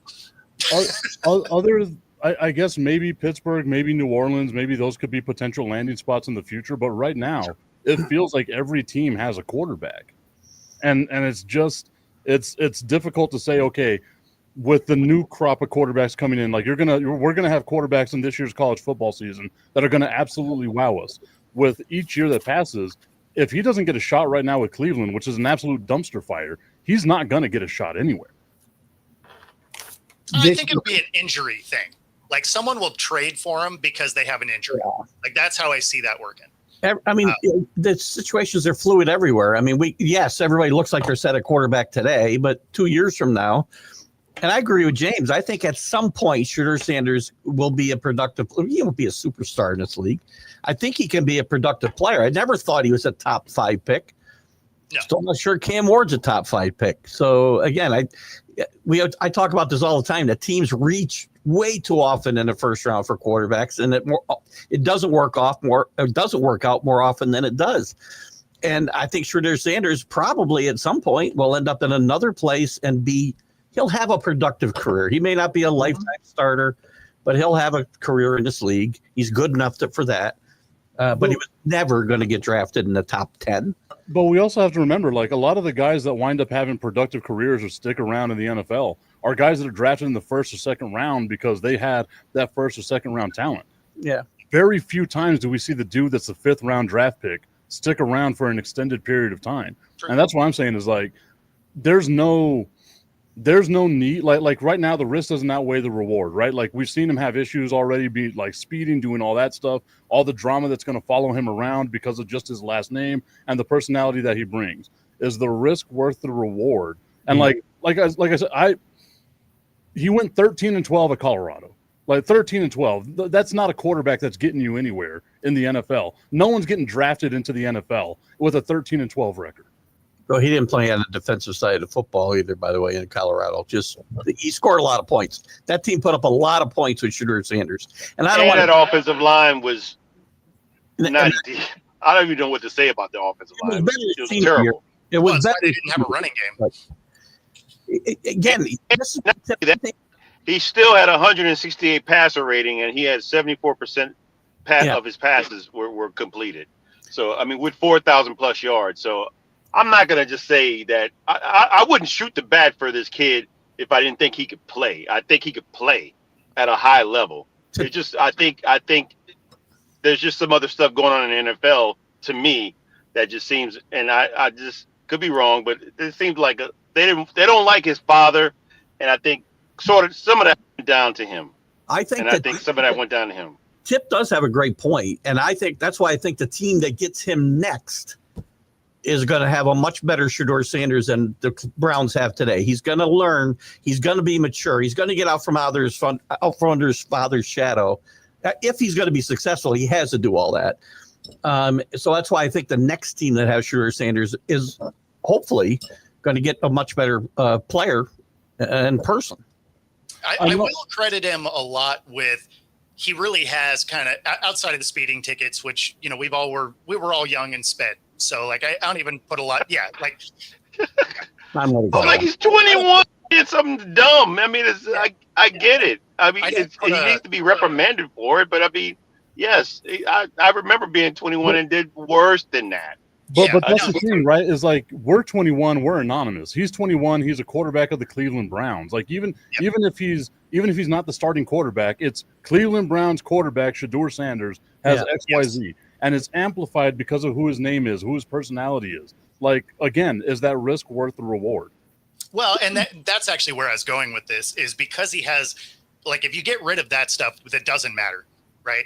Speaker 6: I guess maybe Pittsburgh, maybe New Orleans, maybe those could be potential landing spots in the future. But right now, it feels like every team has a quarterback, and it's just it's difficult to say. Okay, with the new crop of quarterbacks coming in, like we're gonna have quarterbacks in this year's college football season that are gonna absolutely wow us. With each year that passes, if he doesn't get a shot right now with Cleveland, which is an absolute dumpster fire, he's not gonna get a shot anywhere.
Speaker 4: I think it'll be an injury thing. Like someone will trade for him because they have an injury. Yeah. Like that's how I see that working.
Speaker 3: I mean, the situations are fluid everywhere. I mean, everybody looks like they're set at quarterback today, but 2 years from now, and I agree with James. I think at some point, Shedeur Sanders will be a productive. He won't be a superstar in this league. I think he can be a productive player. I never thought he was a top 5 pick. No. Still not sure Cam Ward's a top 5 pick. So again, I talk about this all the time. That teams reach way too often in the first round for quarterbacks, and it doesn't work out more often than it does. And I think Shedeur Sanders probably at some point will end up in another place and he'll have a productive career. He may not be a lifetime starter, but he'll have a career in this league. He's good enough for that. But he was never going to get drafted in the top 10.
Speaker 6: But we also have to remember, like a lot of the guys that wind up having productive careers or stick around in the NFL are guys that are drafted in the first or second round because they had that first or second round talent.
Speaker 3: Yeah.
Speaker 6: Very few times do we see the dude that's the 5th round draft pick stick around for an extended period of time. True. And that's what I'm saying is like, there's no need. Like right now, the risk doesn't outweigh the reward, right? Like we've seen him have issues already, be like speeding, doing all that stuff, all the drama that's going to follow him around because of just his last name and the personality that he brings. Is the risk worth the reward? And like I said, he went 13-12 at Colorado. Like 13-12, that's not a quarterback that's getting you anywhere in the NFL. No one's getting drafted into the NFL with a 13-12 record.
Speaker 3: Well, he didn't play on the defensive side of football either, by the way, in Colorado. He scored a lot of points. That team put up a lot of points with Shedeur Sanders. And that
Speaker 5: offensive line was not – I don't even know what to say about the offensive line. It was terrible.
Speaker 3: It was better.
Speaker 4: They didn't have a running game.
Speaker 3: Again,
Speaker 5: he still had 168 passer rating, and he had 74% of his passes were completed. So, I mean, with 4,000 plus yards. So, I'm not going to just say that I wouldn't shoot the bat for this kid if I didn't think he could play. I think he could play at a high level. It's just I think there's just some other stuff going on in the NFL to me that just seems, and I just could be wrong, but it seems like they don't like his father, and I think sort of some of that went down to him.
Speaker 3: I think
Speaker 5: some of that went down to him.
Speaker 3: Tip does have a great point, and I think that's why I think the team that gets him next is going to have a much better Shedeur Sanders than the Browns have today. He's going to learn. He's going to be mature. He's going to get out from under his father's shadow. If he's going to be successful, he has to do all that. So that's why I think the next team that has Shedeur Sanders is hopefully going to get a much better player and person.
Speaker 4: I will credit him a lot with. He really has kind of outside of the speeding tickets, which we were all young and sped. So like I don't even put a lot. Yeah, like
Speaker 5: I'm like he's 21. did something dumb. I mean, I get it. I mean, he needs to be reprimanded for it. But I mean, yes, I remember being 21 and did worse than that.
Speaker 6: But that's the thing, right? Is like we're 21, we're anonymous. He's 21, he's a quarterback of the Cleveland Browns. Like even if he's not the starting quarterback, it's Cleveland Browns quarterback Shedeur Sanders has XYZ, and it's amplified because of who his name is, who his personality is. Like again, is that risk worth the reward?
Speaker 4: Well, and that's actually where I was going with this is because he has, like, if you get rid of that stuff, that doesn't matter, right?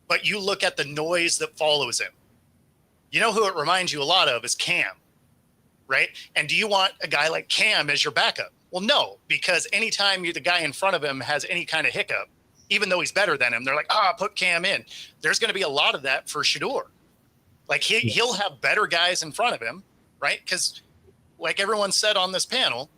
Speaker 4: But you look at the noise that follows him. You know who it reminds you a lot of is Cam, right? And do you want a guy like Cam as your backup? Well, no, because anytime the guy in front of him has any kind of hiccup, even though he's better than him, they're like, put Cam in. There's going to be a lot of that for Shedeur. Like he'll have better guys in front of him, right? Because like everyone said on this panel,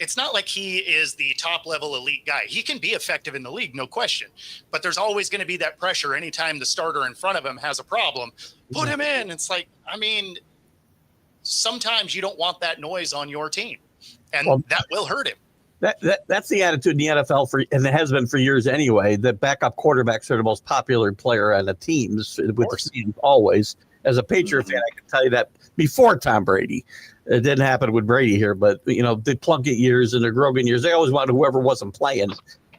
Speaker 4: it's not like he is the top level elite guy. He can be effective in the league, no question. But there's always going to be that pressure anytime the starter in front of him has a problem. Put him in. It's like, I mean, sometimes you don't want that noise on your team, and that will hurt him.
Speaker 3: That's the attitude in the NFL and it has been for years anyway. The backup quarterbacks are the most popular player on the teams with the team always. As a Patriot fan, I can tell you that before Tom Brady. It didn't happen with Brady here, but the Plunkett years and the Grogan years, they always wanted whoever wasn't playing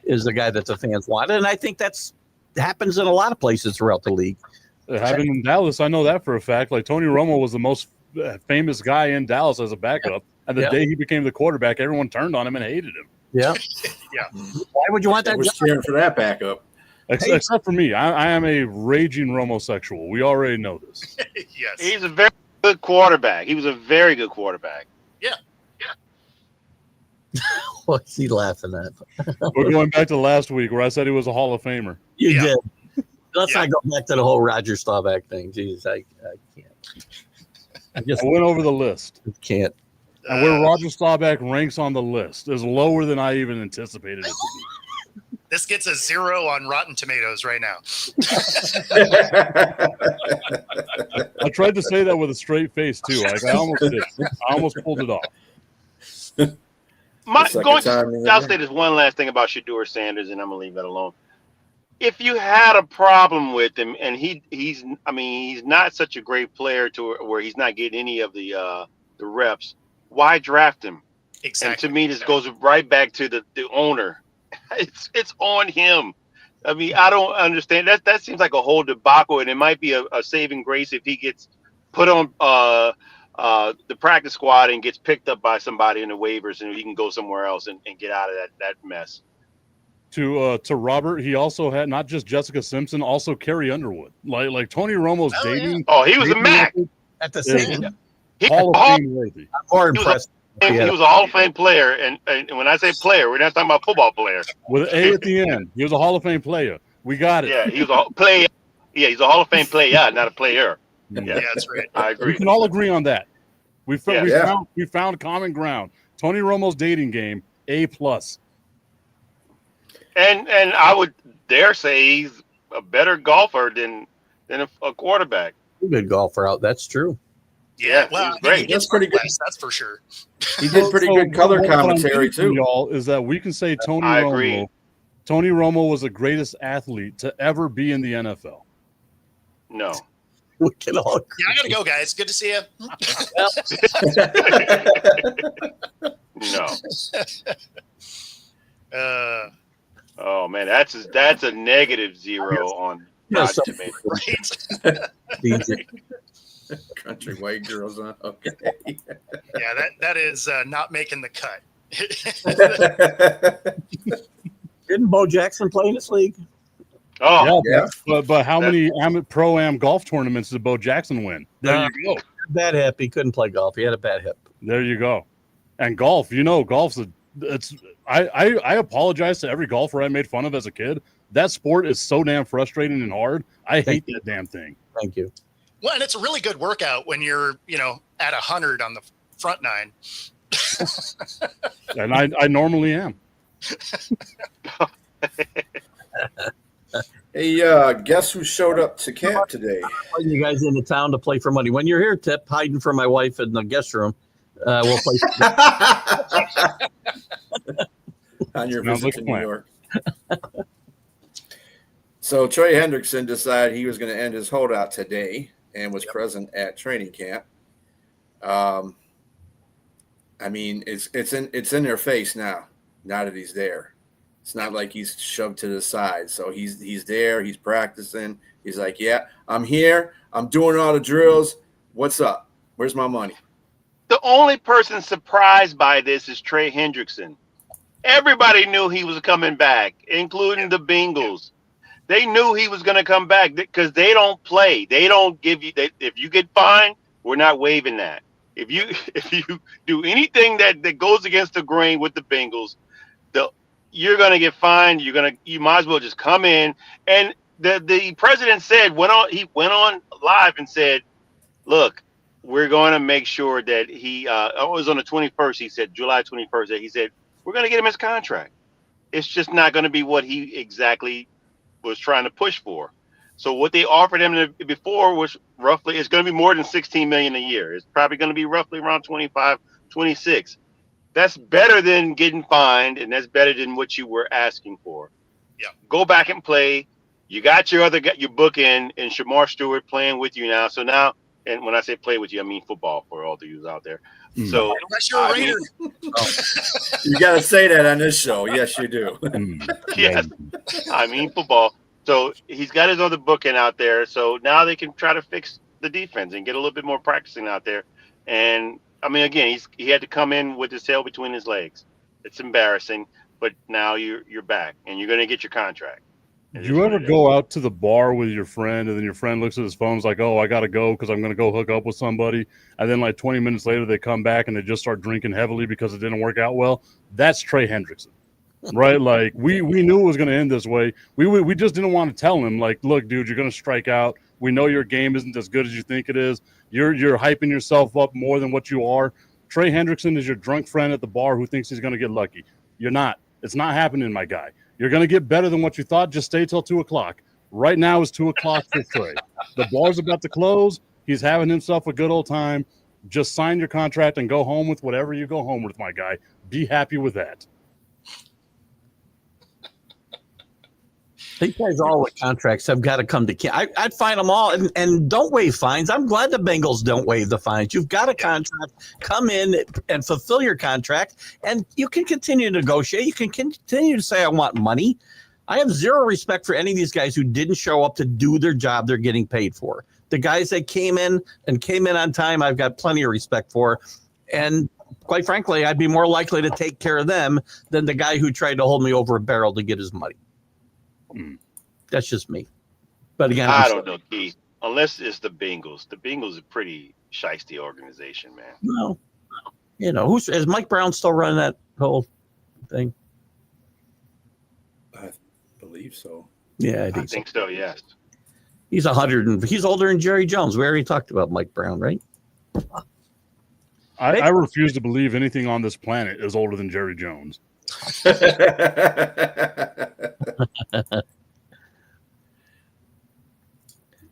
Speaker 3: is the guy that the fans wanted, and I think that's happens in a lot of places throughout the league.
Speaker 6: It happened in Dallas. I know that for a fact. Like Tony Romo was the most famous guy in Dallas as a backup, and the day he became the quarterback, everyone turned on him and hated him.
Speaker 3: Yeah, Why would you want that?
Speaker 2: We're cheering for that backup.
Speaker 6: Except for me, I am a raging Romosexual. We already know this.
Speaker 4: Yes,
Speaker 5: He's a very good quarterback. He was a very good quarterback.
Speaker 4: Yeah.
Speaker 3: What's he laughing at?
Speaker 6: We're going back to last week where I said he was a Hall of Famer.
Speaker 3: You did. Let's not go back to the whole Roger Staubach thing. Jeez, I can't.
Speaker 6: I went over the list.
Speaker 3: Can't.
Speaker 6: And where Roger Staubach ranks on the list is lower than I even anticipated it to be.
Speaker 4: This gets a 0 on Rotten Tomatoes right now.
Speaker 6: I tried to say that with a straight face too. Like I almost did. I almost pulled it off.
Speaker 5: I'll say this one last thing about Shedeur Sanders, and I'm gonna leave that alone. If you had a problem with him, and he's not such a great player to where he's not getting any of the reps, why draft him?
Speaker 4: Exactly.
Speaker 5: And to me, this goes right back to the owner. It's on him. I mean, I don't understand that. That seems like a whole debacle, and it might be a saving grace if he gets put on the practice squad and gets picked up by somebody in the waivers, and he can go somewhere else and get out of that mess.
Speaker 6: To Robert, he also had not just Jessica Simpson, also Carrie Underwood. Like Tony Romo's dating.
Speaker 5: Oh, he was a Mac
Speaker 3: At the same time.
Speaker 6: Hall of Fame worthy.
Speaker 3: I'm more impressed.
Speaker 5: He was a Hall of Fame player, and when I say player, we're not talking about football player.
Speaker 6: With an A at the end, he was a Hall of Fame player. We got it.
Speaker 5: Yeah, he was a player. Yeah, he's a Hall of Fame player, not a player.
Speaker 4: Yeah, that's right.
Speaker 5: I agree.
Speaker 6: We can all agree on that. We found common ground. Tony Romo's dating game, A+.
Speaker 5: And I would dare say he's a better golfer than a quarterback.
Speaker 3: Good golfer out. That's true.
Speaker 4: Yeah, well,
Speaker 5: he's great.
Speaker 2: That's pretty good.
Speaker 4: That's for sure.
Speaker 2: He did pretty good color commentary too.
Speaker 6: Y'all, is that we can say Tony Romo was the greatest athlete to ever be in the NFL.
Speaker 5: No.
Speaker 3: We can all agree.
Speaker 4: Yeah, I gotta go, guys. Good to see you.
Speaker 5: No. Oh man, that's a negative 0 on Rotten Tomatoes.
Speaker 4: Right.
Speaker 2: Country white girls, huh? Okay.
Speaker 4: Yeah, that is not making the cut.
Speaker 3: Didn't Bo Jackson play in this league?
Speaker 5: Oh,
Speaker 6: yeah. But how many Pro-Am golf tournaments did Bo Jackson win? There you go.
Speaker 3: Bad hip. He couldn't play golf. He had a bad hip.
Speaker 6: There you go. And golf's I apologize to every golfer I made fun of as a kid. That sport is so damn frustrating and hard. I hate that damn thing.
Speaker 3: Thank you.
Speaker 4: Well, and it's a really good workout when you're, at 100 on the front nine.
Speaker 6: And I normally am.
Speaker 2: Hey, guess who showed up to camp today?
Speaker 3: You guys into town to play for money. When you're here, Tip, hiding from my wife in the guest room, We'll play.
Speaker 2: On your
Speaker 6: Sounds
Speaker 2: visit
Speaker 6: like
Speaker 2: to
Speaker 6: a
Speaker 2: New
Speaker 6: plan.
Speaker 2: York. So Trey Hendrickson decided he was going to end his holdout today and was present at training camp. I mean, it's in their face now that he's there. It's not like he's shoved to the side. So he's there. He's practicing. He's like, yeah, I'm here. I'm doing all the drills. What's up? Where's my money?
Speaker 5: The only person surprised by this is Trey Hendrickson. Everybody knew he was coming back, including the Bengals. They knew he was going to come back because they don't play. They don't give you. If you get fined, we're not waiving that. If you do anything that goes against the grain with the Bengals, you're going to get fined. You might as well just come in. And the president he went on live and said, look, we're going to make sure that it was on the 21st. He said July 21st. That he said we're going to get him his contract. It's just not going to be what he exactly was trying to push for. So what they offered him before was roughly, it's going to be more than $16 million a year. It's probably going to be roughly around 25, 26. That's better than getting fined, and that's better than what you were asking for.
Speaker 4: Yeah.
Speaker 5: Go back and play. You got your book in Shamar Stewart playing with you now. So now, and when I say play with you, I mean football for all the you out there. So
Speaker 4: Unless you're a Raider.
Speaker 2: You got to say that on this show. Yes, you do.
Speaker 5: Yes, I mean football. So he's got his other booking out there. So now they can try to fix the defense and get a little bit more practicing out there. And I mean, again, he had to come in with his tail between his legs. It's embarrassing, but now you're back and you're going to get your contract.
Speaker 6: Do you ever go out to the bar with your friend and then your friend looks at his phone, is like, oh, I got to go because I'm going to go hook up with somebody. And then like 20 minutes later, they come back and they just start drinking heavily because it didn't work out well. That's Trey Hendrickson, right? Like we knew it was going to end this way. We just didn't want to tell him, like, look, dude, you're going to strike out. We know your game isn't as good as you think it is. You're hyping yourself up more than what you are. Trey Hendrickson is your drunk friend at the bar who thinks he's going to get lucky. You're not. It's not happening, my guy. You're going to get better than what you thought. Just stay till 2 o'clock. Right now is 2 o'clock for Trey. The bar's about to close. He's having himself a good old time. Just sign your contract and go home with whatever you go home with, my guy. Be happy with that.
Speaker 3: These guys, all with contracts, have got to come to camp. I'd fine them all and don't waive fines. I'm glad the Bengals don't waive the fines. You've got a contract. Come in and fulfill your contract, and you can continue to negotiate. You can continue to say, I want money. I have zero respect for any of these guys who didn't show up to do their job they're getting paid for. The guys that came in on time, I've got plenty of respect for. And quite frankly, I'd be more likely to take care of them than the guy who tried to hold me over a barrel to get his money. That's just me. But again,
Speaker 5: I don't know, Keith. Unless it's the Bengals. The Bengals are a pretty shiesty organization, man.
Speaker 3: No, is Mike Brown still running that whole thing?
Speaker 2: I believe so.
Speaker 3: Yeah,
Speaker 5: I think so. Yes.
Speaker 3: He's 100 and he's older than Jerry Jones. We already talked about Mike Brown, right?
Speaker 6: I refuse to believe anything on this planet is older than Jerry Jones.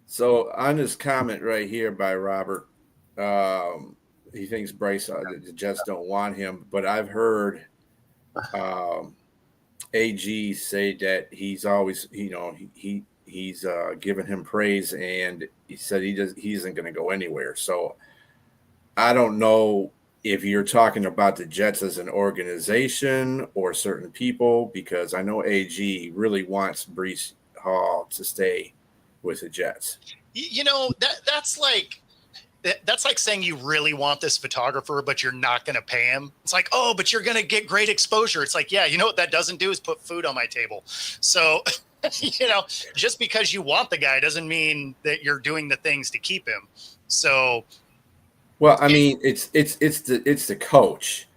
Speaker 2: So on this comment right here by Robert, he thinks Bryce, the Jets don't want him, but I've heard AG say that he's always, he's given him praise, and he said he isn't going to go anywhere. So I don't know if you're talking about the Jets as an organization or certain people, because I know AG really wants Breece Hall to stay with the Jets.
Speaker 4: That's like saying you really want this photographer, but you're not going to pay him. It's like, oh, but you're going to get great exposure. It's like, yeah, you know what that doesn't do is put food on my table. So, just because you want the guy doesn't mean that you're doing the things to keep him. So,
Speaker 2: well, I mean, it's the coach.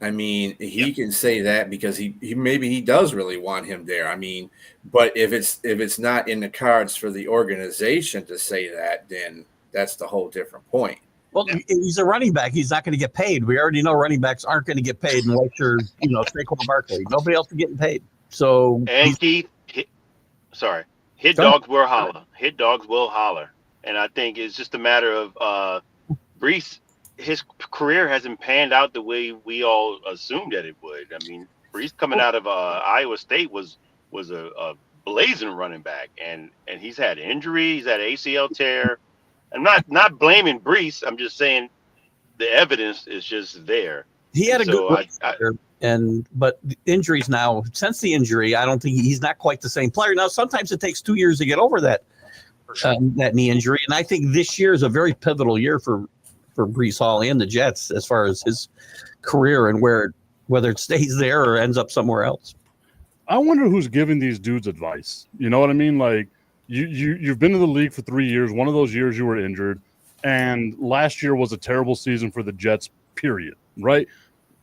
Speaker 2: I mean, he can say that because he maybe he does really want him there. I mean, but if it's not in the cards for the organization to say that, then that's the whole different point.
Speaker 3: Well, he's a running back. He's not going to get paid. We already know running backs aren't going to get paid unless you're, Saquon Barkley. Nobody else is getting paid. So,
Speaker 5: and Keith, hit dogs will holler. Hit dogs will holler. And I think it's just a matter of Breece his career hasn't panned out the way we all assumed that it would. I mean, Brees coming out of Iowa State was a blazing running back, and he's had injury, he's had ACL tear. I'm not blaming Brees. I'm just saying the evidence is just there.
Speaker 3: He had a
Speaker 5: So
Speaker 3: good but the injuries now, since the injury, I don't think he's not quite the same player. Now, sometimes it takes 2 years to get over that that knee injury, and I think this year is a very pivotal year for Brees Hall and the Jets as far as his career and whether it stays there or ends up somewhere else.
Speaker 6: I wonder who's giving these dudes advice. You know what I mean? Like you've been in the league for 3 years. One of those years you were injured, and last year was a terrible season for the Jets, period, right?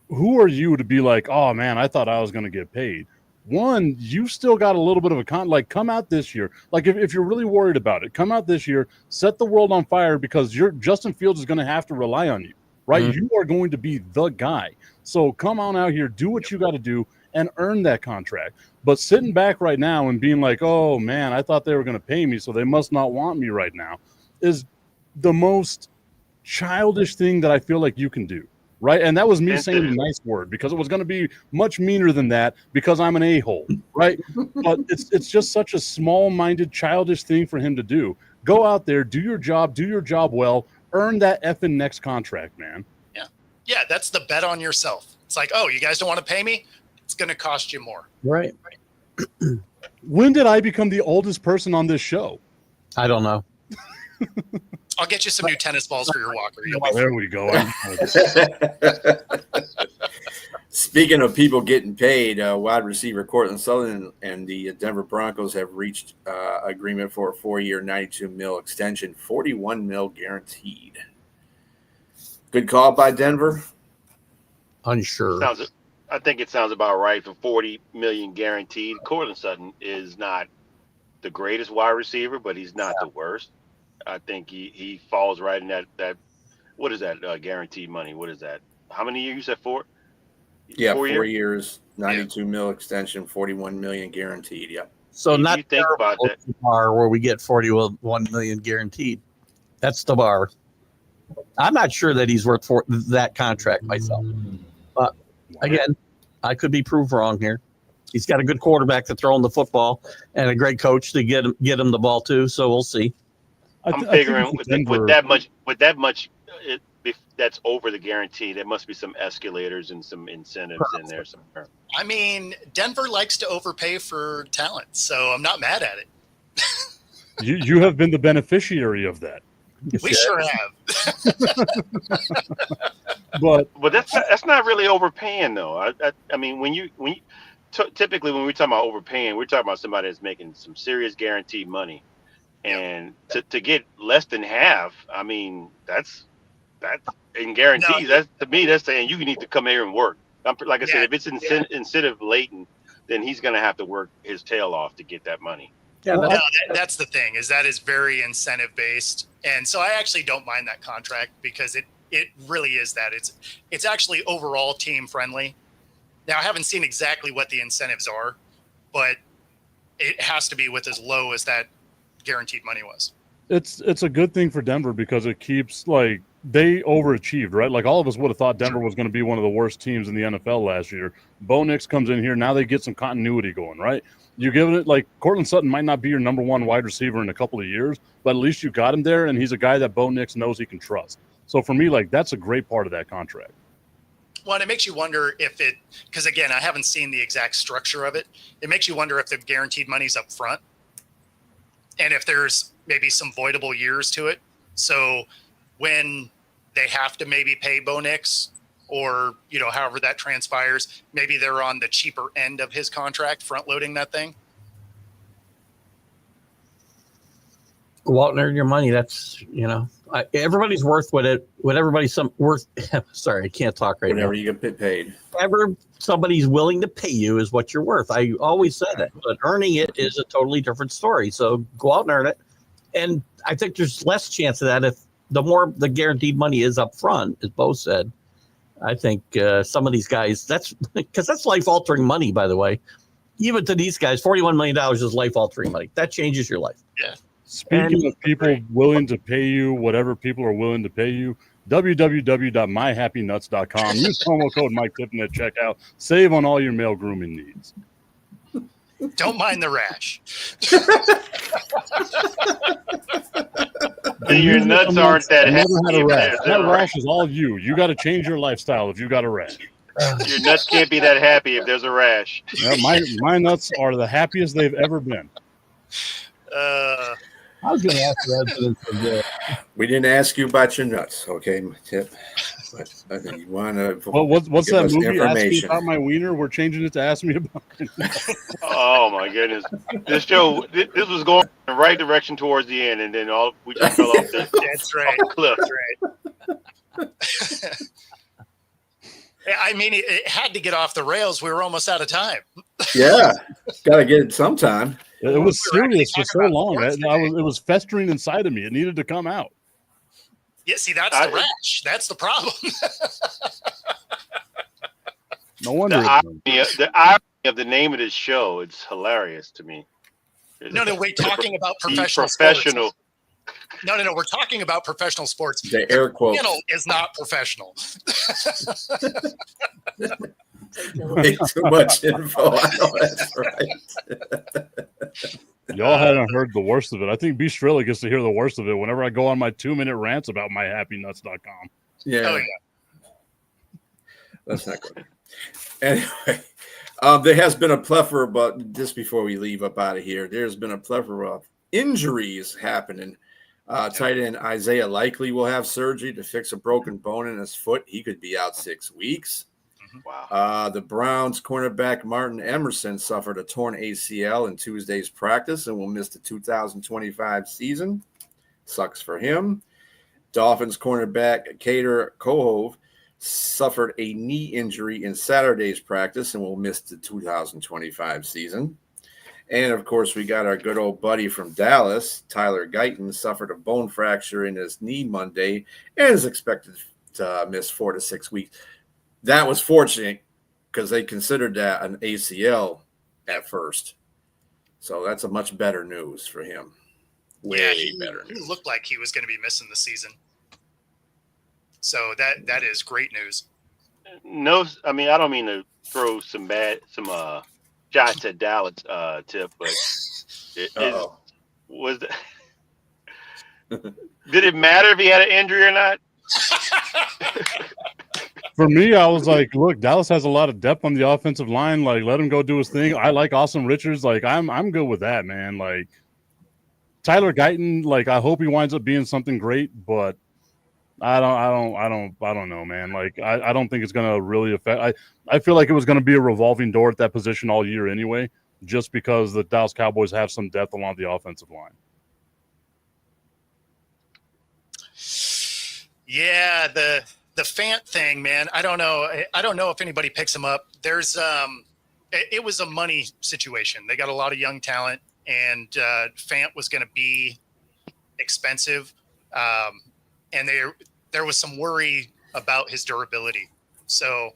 Speaker 6: Who are you to be like, oh, man, I thought I was going to get paid? One, you've still got a little bit of a come out this year. Like, if you're really worried about it, come out this year, set the world on fire, because Justin Fields is going to have to rely on you, right? Mm-hmm. You are going to be the guy. So come on out here, do what you got to do, and earn that contract. But sitting back right now and being like, oh, man, I thought they were going to pay me, so they must not want me right now, is the most childish thing that I feel like you can do. Right. And that was me saying a nice word, because it was going to be much meaner than that, because I'm an a-hole. Right. But it's just such a small-minded, childish thing for him to do. Go out there, do your job well, earn that effing next contract, man.
Speaker 4: Yeah. Yeah. That's the bet on yourself. It's like, oh, you guys don't want to pay me? It's going to cost you more.
Speaker 3: Right.
Speaker 6: When did I become the oldest person on this show?
Speaker 3: I don't know.
Speaker 4: I'll get you some new tennis balls for your walker.
Speaker 6: There we go.
Speaker 2: Speaking of people getting paid, wide receiver Cortland Sutherland and the Denver Broncos have reached agreement for a 4-year, $92 million extension, $41 million guaranteed. Good call by Denver.
Speaker 3: Unsure.
Speaker 5: I think it sounds about right for $40 million guaranteed. Cortland Sutton is not the greatest wide receiver, but he's not the worst. I think he falls right in that what is that guaranteed money? What is that? How many years? You said 4?
Speaker 2: Yeah, 4 years, $92 million extension, $41 million guaranteed. Yeah.
Speaker 3: So not think about that bar where we get $41 million guaranteed. That's the bar. I'm not sure that he's worth that contract myself, but again, I could be proved wrong here. He's got a good quarterback to throw him the football and a great coach to get him the ball too. So we'll see.
Speaker 5: I'm figuring with that much, that's over the guarantee. There must be some escalators and some incentives in there somewhere.
Speaker 4: I mean, Denver likes to overpay for talent, so I'm not mad at it.
Speaker 6: You have been the beneficiary of that.
Speaker 4: We sure have.
Speaker 5: but that's not really overpaying though. I mean, when you typically when we're talking about overpaying, we're talking about somebody that's making some serious guaranteed money. And to get less than half, I mean, that's in guarantees. That's, to me, that's saying you need to come here and work. Like I said, if it's incentive latent, then he's going to have to work his tail off to get that money.
Speaker 4: Yeah, that's the thing, is that is very incentive based, and so I actually don't mind that contract, because it really is that it's actually overall team friendly. Now, I haven't seen exactly what the incentives are, but it has to be with as low as that guaranteed money was.
Speaker 6: It's a good thing for Denver, because it keeps, like, they overachieved, right? Like, all of us would have thought Denver was going to be one of the worst teams in the NFL last year. Bo Nix comes in here. Now they get some continuity going, right? You give it, like, Cortland Sutton might not be your number one wide receiver in a couple of years, but at least you got him there, and he's a guy that Bo Nix knows he can trust. So for me, like, that's a great part of that contract.
Speaker 4: Well, and it makes you wonder if because again, I haven't seen the exact structure of it. It makes you wonder if the guaranteed money's up front, and if there's maybe some voidable years to it. So when they have to maybe pay Bo Nix, or, however that transpires, maybe they're on the cheaper end of his contract, front loading that thing.
Speaker 3: Go out and earn your money. That's, everybody's worth what everybody's worth. Sorry, I can't talk right now.
Speaker 2: Whenever you get paid.
Speaker 3: Whatever somebody's willing to pay you is what you're worth. I always say that, but earning it is a totally different story. So go out and earn it. And I think there's less chance of that if the more the guaranteed money is up front, as Bo said. I think some of these guys, that's life-altering money, by the way. Even to these guys, $41 million is life-altering money. That changes your life.
Speaker 4: Yeah.
Speaker 6: Speaking of people willing to pay you whatever people are willing to pay you, www.myhappynuts.com. Use promo code Mike Tipton at checkout. Save on all your male grooming needs.
Speaker 4: Don't mind the rash.
Speaker 5: Your nuts aren't that
Speaker 6: I never had a rash.
Speaker 5: happy.
Speaker 6: That rash is all you. You got to change your lifestyle if you got a rash.
Speaker 5: Your nuts can't be that happy if there's a rash.
Speaker 6: Yeah, my nuts are the happiest they've ever been.
Speaker 3: I was going to ask the residents of the.
Speaker 2: We didn't ask you about your nuts, okay, Tip? But you want to.
Speaker 6: Well, what's that movie? Ask Me
Speaker 2: Information.
Speaker 6: About My Wiener. We're changing it to Ask Me About.
Speaker 5: Oh my goodness! This show, this was going in the right direction towards the end, and then we just fell off the
Speaker 4: That's right.
Speaker 5: cliff.
Speaker 4: That's right. I mean, it had to get off the rails. We were almost out of time.
Speaker 2: Yeah, got to get it sometime.
Speaker 6: It was serious for so
Speaker 4: about
Speaker 6: long.
Speaker 4: sports
Speaker 6: It was festering inside of me. It needed to come out.
Speaker 4: Yeah, see, that's the rash. That's the problem.
Speaker 6: No wonder.
Speaker 5: The irony of the name of this show, it's hilarious to me.
Speaker 4: No, we're talking about professional
Speaker 5: professional.
Speaker 4: sports. No, we're talking about professional sports.
Speaker 2: The air quotes.
Speaker 4: Channel is not professional.
Speaker 2: Way too much info. I know that's right.
Speaker 6: Y'all hadn't heard the worst of it. I think B. Trlla gets to hear the worst of it whenever I go on my 2-minute rants about myhappynuts.com.
Speaker 2: Yeah.
Speaker 4: Oh, yeah.
Speaker 2: That's not good. Anyway, there has been a plethora, but just before we leave up out of here, there's been a plethora of injuries happening. Tight end Isaiah likely will have surgery to fix a broken bone in his foot. He could be out 6 weeks.
Speaker 5: Wow.
Speaker 2: The Browns cornerback Martin Emerson suffered a torn ACL in Tuesday's practice and will miss the 2025 season. Sucks for him. Dolphins cornerback Kader Kohove suffered a knee injury in Saturday's practice and will miss the 2025 season. And, of course, we got our good old buddy from Dallas, Tyler Guyton, suffered a bone fracture in his knee Monday and is expected to miss 4 to 6 weeks. That was fortunate because they considered that an ACL at first. So that's a much better news for him. Way better news.
Speaker 4: He looked like he was going to be missing the season. So that is great news.
Speaker 5: No, I mean, I don't mean to throw some shots at Dallas, Tip, but did it matter if he had an injury or not?
Speaker 6: For me, I was like, look, Dallas has a lot of depth on the offensive line. Like, let him go do his thing. I like Austin Richards. Like, I'm good with that, man. Like, Tyler Guyton, like, I hope he winds up being something great, but I don't know, man. Like, I don't think it's gonna really affect. I feel like it was gonna be a revolving door at that position all year anyway, just because the Dallas Cowboys have some depth along the offensive line.
Speaker 4: Yeah, the Fant thing, man. I don't know if anybody picks him up. There's it was a money situation. They got a lot of young talent, and Fant was going to be expensive, and there was some worry about his durability. So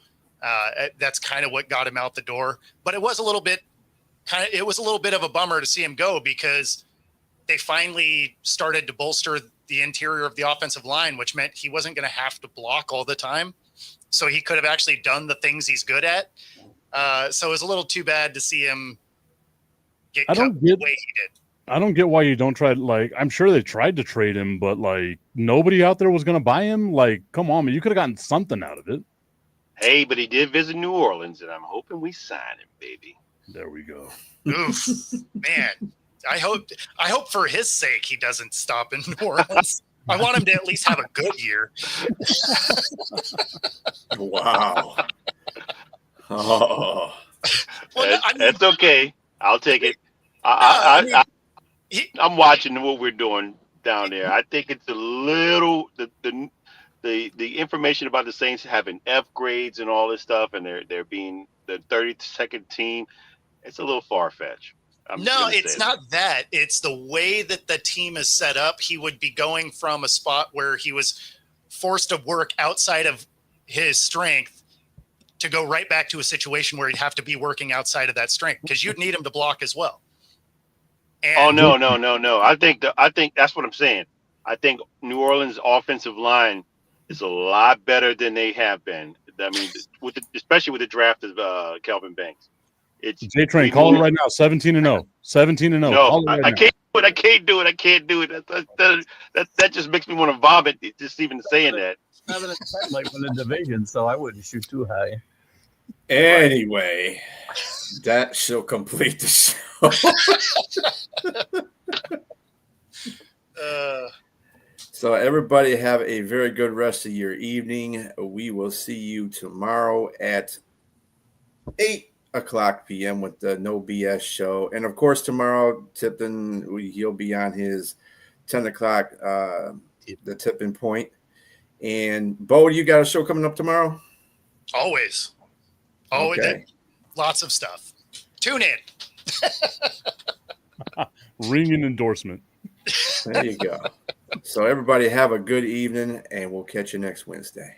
Speaker 4: that's kind of what got him out the door. But it was a little bit of a bummer to see him go because they finally started to bolster the interior of the offensive line, which meant he wasn't going to have to block all the time. So he could have actually done the things he's good at. So it was a little too bad to see him get cut the way he did.
Speaker 6: I don't get why you don't try. Like, I'm sure they tried to trade him, but like nobody out there was going to buy him. Like, come on, man, you could have gotten something out of it.
Speaker 5: Hey, but he did visit New Orleans, and I'm hoping we sign him, baby.
Speaker 6: There we go.
Speaker 4: Oof, man. I hope for his sake he doesn't stop in New Orleans. I want him to at least have a good year.
Speaker 2: Wow. Oh.
Speaker 4: Well,
Speaker 5: that's okay. I'll take it. I'm watching what we're doing down there. I think it's a little the information about the Saints having F grades and all this stuff, and they're being the 32nd team. It's a little far fetched.
Speaker 4: No, it's not that. It's the way that the team is set up. He would be going from a spot where he was forced to work outside of his strength to go right back to a situation where he'd have to be working outside of that strength because you'd need him to block as well. And
Speaker 5: no. I think that's what I'm saying. I think New Orleans' offensive line It's a lot better than they have been. I mean, especially with the draft of Kelvin Banks. It's
Speaker 6: JTrain, call it right now. 17-0. 17-0.
Speaker 5: No,
Speaker 6: Call it right
Speaker 5: I
Speaker 6: now.
Speaker 5: can't do it. I can't do it. I can't do it. That just makes me want to vomit. Just even saying that.
Speaker 3: Like win the division, so I wouldn't shoot too high.
Speaker 2: Anyway, that shall complete the show. So everybody have a very good rest of your evening. We will see you tomorrow at 8:00 p.m. with the No BS show. And of course, tomorrow, Tipton, he'll be on his 10 o'clock, the tipping point. And Bo, you got a show coming up tomorrow?
Speaker 4: Always.
Speaker 2: Okay.
Speaker 4: Lots of stuff. Tune in.
Speaker 6: Ringing endorsement.
Speaker 2: There you go. So everybody have a good evening, and we'll catch you next Wednesday.